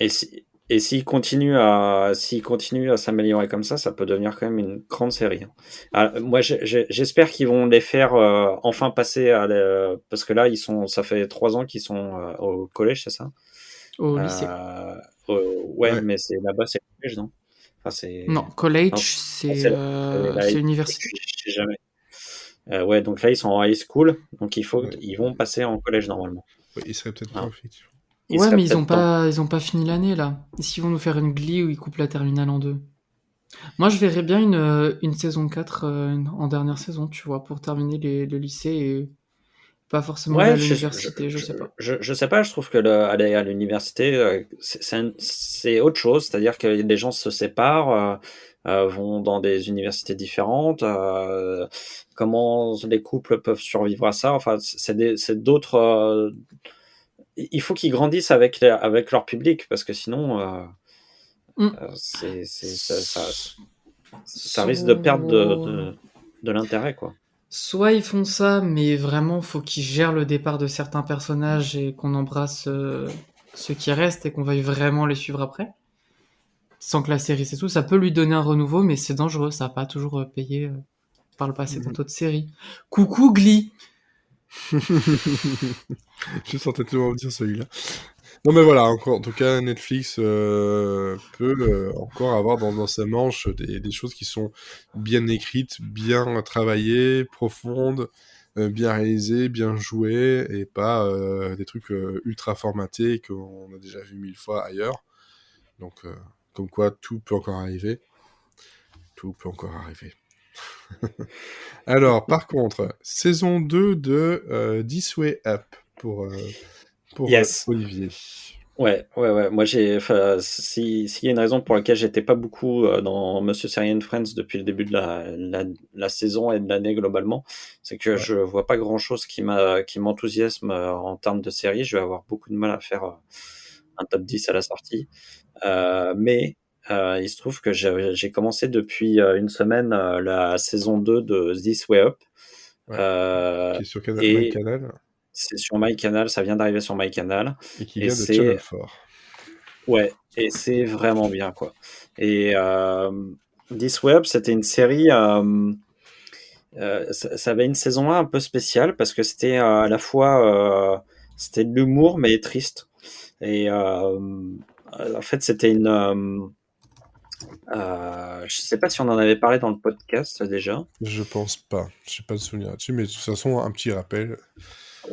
Et s'il continue à s'améliorer comme ça peut devenir quand même une grande série. Alors, moi, j'espère qu'ils vont les faire enfin passer parce que là, ça fait 3 ans qu'ils sont au collège, c'est ça? Au lycée. Ouais, mais là-bas, c'est le collège, non? Enfin, Non, college, non, c'est université. Je sais jamais. Ouais, donc là, ils sont en high school, donc ils vont passer en collège normalement. Ouais, il serait peut-être temps, effectivement. Ouais, mais ils ont pas fini l'année, là. Est-ce qu'ils vont nous faire une Glee où ils coupent la terminale en deux? Moi, je verrais bien une saison 4 en dernière saison, tu vois, pour terminer le lycée et pas forcément aller à l'université, je sais pas. Je sais pas, je trouve que aller à l'université, c'est autre chose, c'est-à-dire que les gens se séparent, vont dans des universités différentes, comment les couples peuvent survivre à ça. Enfin, c'est d'autres. Il faut qu'ils grandissent avec leur public parce que sinon, ça risque de perdre de l'intérêt, quoi. Soit ils font ça, mais vraiment, faut qu'ils gèrent le départ de certains personnages et qu'on embrasse ceux qui restent et qu'on veuille vraiment les suivre après. Sans que la série c'est tout, ça peut lui donner un renouveau, mais c'est dangereux, ça n'a pas toujours payé par le passé dans d'autres séries. Coucou Glee. Je sentais tellement dire celui-là. Non mais voilà, encore, en tout cas, Netflix peut encore avoir dans sa manche des choses qui sont bien écrites, bien travaillées, profondes, bien réalisées, bien jouées, et pas des trucs ultra formatés qu'on a déjà vu 1000 fois ailleurs. Donc, comme quoi, tout peut encore arriver. Tout peut encore arriver. Alors, par contre, saison 2 de This Way Up pour Yes. Olivier. Ouais. Moi, s'il y a une raison pour laquelle j'étais pas beaucoup dans Monsieur Serial Friends depuis le début de la saison et de l'année globalement, c'est que je vois pas grand chose qui m'enthousiasme en termes de série. Je vais avoir beaucoup de mal à faire un top 10 à la sortie. Mais il se trouve que j'ai commencé depuis une semaine la saison 2 de This Way Up. Qui est sur MyCanal. C'est sur MyCanal, ça vient d'arriver sur MyCanal. Et qui vient de Channel 4. Ouais, et c'est vraiment bien, quoi. Et This Way Up, c'était une série... ça avait une saison 1 un peu spéciale parce que c'était à la fois... c'était de l'humour, mais triste. Et en fait, c'était une... je sais pas si on en avait parlé dans le podcast déjà. Je pense pas. Je n'ai pas de souvenir là-dessus, mais de toute façon, un petit rappel.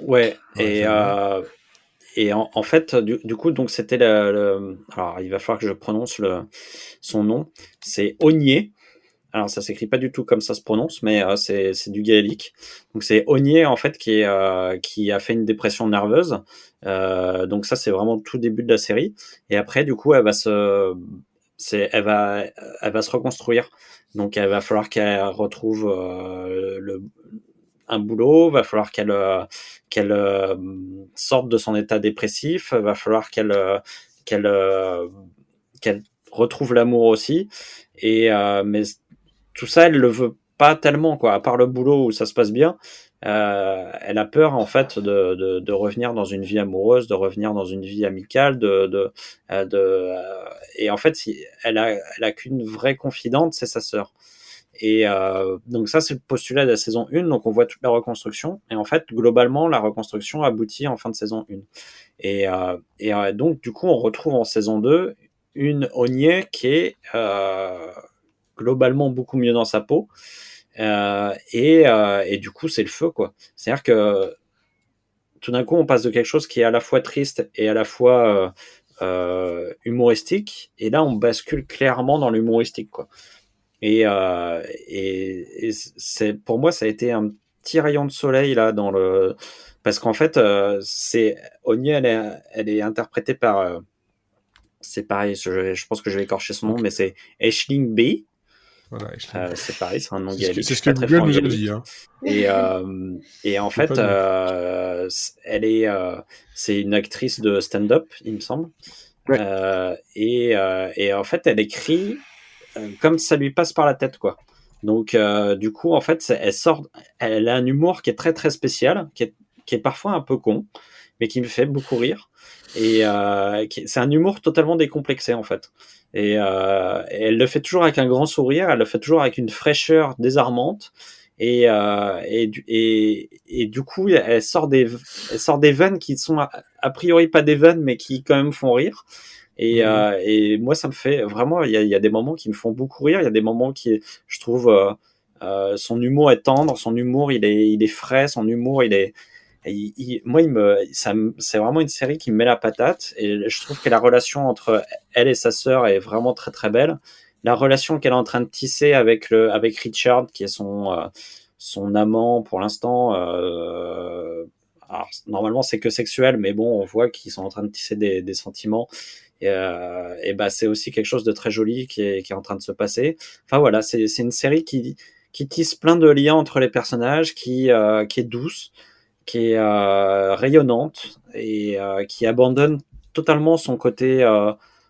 Ouais, et en fait, du coup, donc c'était alors, il va falloir que je prononce son nom. C'est Onyé. Alors, ça s'écrit pas du tout comme ça se prononce, mais c'est du gaélique. Donc, c'est Onyé, en fait, qui a fait une dépression nerveuse. Donc, ça, c'est vraiment tout début de la série. Et après, du coup, elle va se reconstruire. Donc, il va falloir qu'elle retrouve un boulot, va falloir qu'elle sorte de son état dépressif, va falloir qu'elle retrouve l'amour aussi. Et mais tout ça, elle le veut pas tellement, quoi. À part le boulot où ça se passe bien, elle a peur en fait de revenir dans une vie amoureuse, de revenir dans une vie amicale, et en fait, elle a qu'une vraie confidente, c'est sa sœur. Et donc ça, c'est le postulat de la saison 1, donc on voit toute la reconstruction, et en fait, globalement, la reconstruction aboutit en fin de saison 1. Et donc, du coup, on retrouve en saison 2 une Onyé qui est globalement beaucoup mieux dans sa peau, et du coup, c'est le feu, quoi. C'est-à-dire que tout d'un coup, on passe de quelque chose qui est à la fois triste et à la fois humoristique, et là, on bascule clairement dans l'humoristique, quoi. Et c'est, pour moi, ça a été un petit rayon de soleil là parce qu'en fait, c'est Onyé, elle est interprétée par, c'est pareil, je pense que je vais écorcher son nom, mais c'est Aisling Bea. Voilà, c'est pareil, c'est un nom gaélique. C'est ce que Google nous a dit. Hein. Et en fait, c'est une actrice de stand-up, il me semble. Ouais. Et en fait, elle écrit comme ça lui passe par la tête, quoi. Donc, du coup, en fait, elle a un humour qui est très très spécial, qui est parfois un peu con, mais qui me fait beaucoup rire. Et c'est un humour totalement décomplexé, en fait. Et elle le fait toujours avec un grand sourire, elle le fait toujours avec une fraîcheur désarmante. Et du coup, elle sort des vannes qui sont a priori pas des vannes, mais qui quand même font rire. Et moi, ça me fait vraiment, il y a des moments qui me font beaucoup rire, il y a des moments qui, je trouve, son humour est tendre, son humour, il est frais, son humour, c'est vraiment une série qui me met la patate, et je trouve que la relation entre elle et sa sœur est vraiment très très belle. La relation qu'elle est en train de tisser avec Richard, qui est son amant pour l'instant, alors, normalement c'est que sexuel, mais bon, on voit qu'ils sont en train de tisser des sentiments. Et bah, c'est aussi quelque chose de très joli qui est en train de se passer. Enfin voilà, c'est une série qui tisse plein de liens entre les personnages, qui est douce, qui est rayonnante et qui abandonne totalement son côté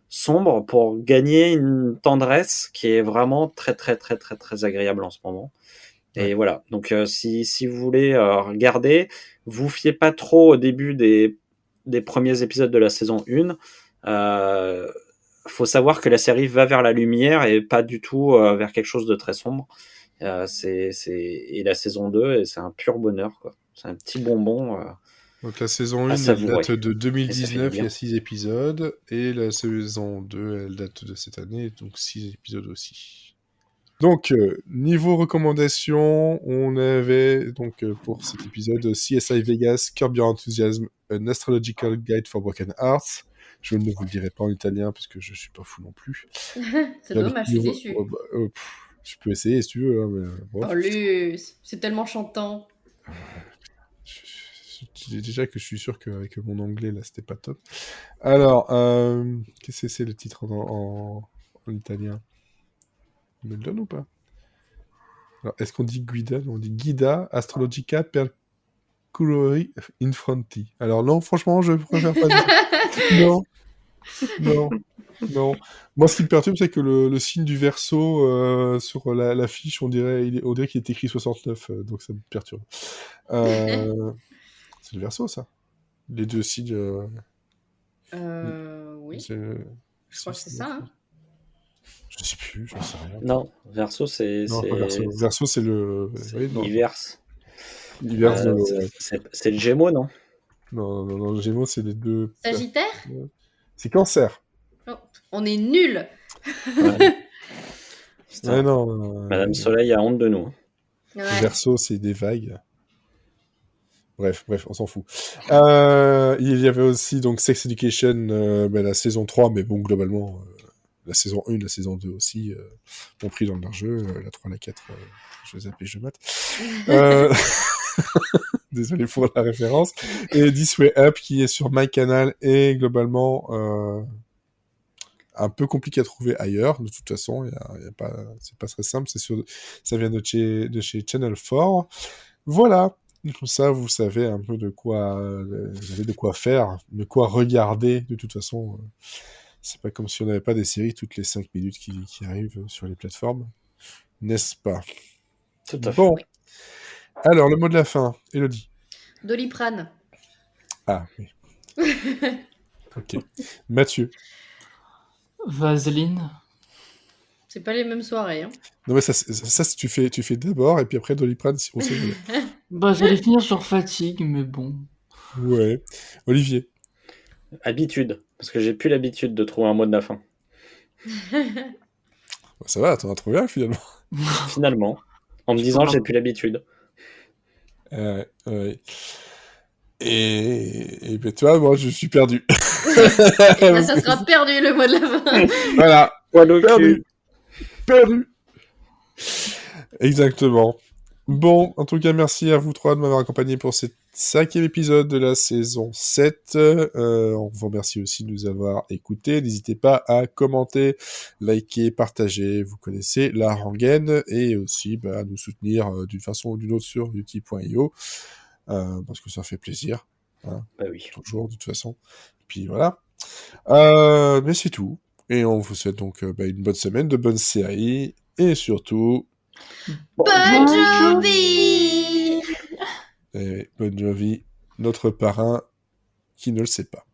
sombre pour gagner une tendresse qui est vraiment très très très très très agréable en ce moment. Et voilà, donc si vous voulez regarder, vous fiez pas trop au début des premiers épisodes de la saison 1. Faut savoir que la série va vers la lumière et pas du tout vers quelque chose de très sombre. Et la saison 2, c'est un pur bonheur, quoi. C'est un petit bonbon. Donc la saison 1, à elle savourer. date de Et ça fait 2019, du il y bien. a 6 épisodes. Et la saison 2, elle date de cette année, donc 6 épisodes aussi. Donc, niveau recommandations, on avait donc pour cet épisode CSI Vegas, Curb Your Enthusiasm, An Astrological Guide for Broken Hearts. Je ne vous le dirai pas en italien parce que je suis pas fou non plus. C'est dommage, je suis déçue. Je peux essayer si tu veux. Hein, mais, bon. Oh, Luce, c'est tellement chantant. Je dis déjà que je suis sûr qu'avec mon anglais, là, c'était pas top. Alors, qu'est-ce que c'est le titre en italien? On me le donne ou pas? Alors, est-ce qu'on dit Guida? On dit Guida Astrologica per Colori Infranti. Alors non, franchement, je préfère pas dire. Non, non, non. Moi, ce qui me perturbe, c'est que le signe du Verseau sur la fiche, on dirait qu'il est écrit 69, donc ça me perturbe. C'est le Verseau, ça. Les deux signes. Oui, je crois que c'est ça. Hein. Je sais plus, j'en sais rien. Non, Verseau, c'est. Non, pas Verseau. Verseau, c'est le. Oui, non. L'Iverse. L'Iverse de. C'est le Gémeaux, non? Non, le Gémeaux, c'est les deux. Sagittaire? C'est Cancer. Oh, on est nuls. Ouais, non. Madame Soleil a honte de nous. Ouais. Verseau, c'est des vagues. Bref, on s'en fout. Il y avait aussi donc Sex Education, la saison 3, mais bon, globalement, la saison 1, la saison 2 aussi, ont pris dans leur jeu. La 3, la 4, je les appelle, je mate. Désolé pour la référence. Et This Way Up, qui est sur MyCanal, et globalement un peu compliqué à trouver ailleurs. De toute façon, c'est pas très simple. Ça vient de chez Channel 4. Voilà. Comme ça, vous savez un peu vous avez de quoi faire, de quoi regarder. De toute façon, c'est pas comme si on n'avait pas des séries toutes les 5 minutes qui arrivent sur les plateformes. N'est-ce pas? Tout à fait. Bon. Alors, le mot de la fin, Élodie. Doliprane. Ah, oui. Ok. Mathieu. Vaseline. C'est pas les mêmes soirées. Hein. Non, mais ça tu fais d'abord, et puis après Doliprane, si on sait jamais. Bah, j'allais finir sur fatigue, mais bon. Ouais. Olivier. Habitude. Parce que j'ai plus l'habitude de trouver un mot de la fin. Bah, ça va, t'en as trouvé un finalement. Finalement. En me disant, j'ai plus l'habitude. Ouais. Et ben toi, moi, je suis perdu. Et ben, ça sera perdu le mot de la fin. Voilà. Perdu. Exactement. Bon, en tout cas, merci à vous trois de m'avoir accompagné pour cet 5e épisode de la saison 7. On vous remercie aussi de nous avoir écoutés. N'hésitez pas à commenter, liker, partager. Vous connaissez la rengaine. Et aussi à nous soutenir d'une façon ou d'une autre sur utip.io. Parce que ça fait plaisir. Hein, bah oui. Toujours, de toute façon. Et puis voilà. Mais c'est tout. Et on vous souhaite donc une bonne semaine, de bonnes séries. Et surtout... Bon Jovi! Bon Jovi, notre parrain qui ne le sait pas.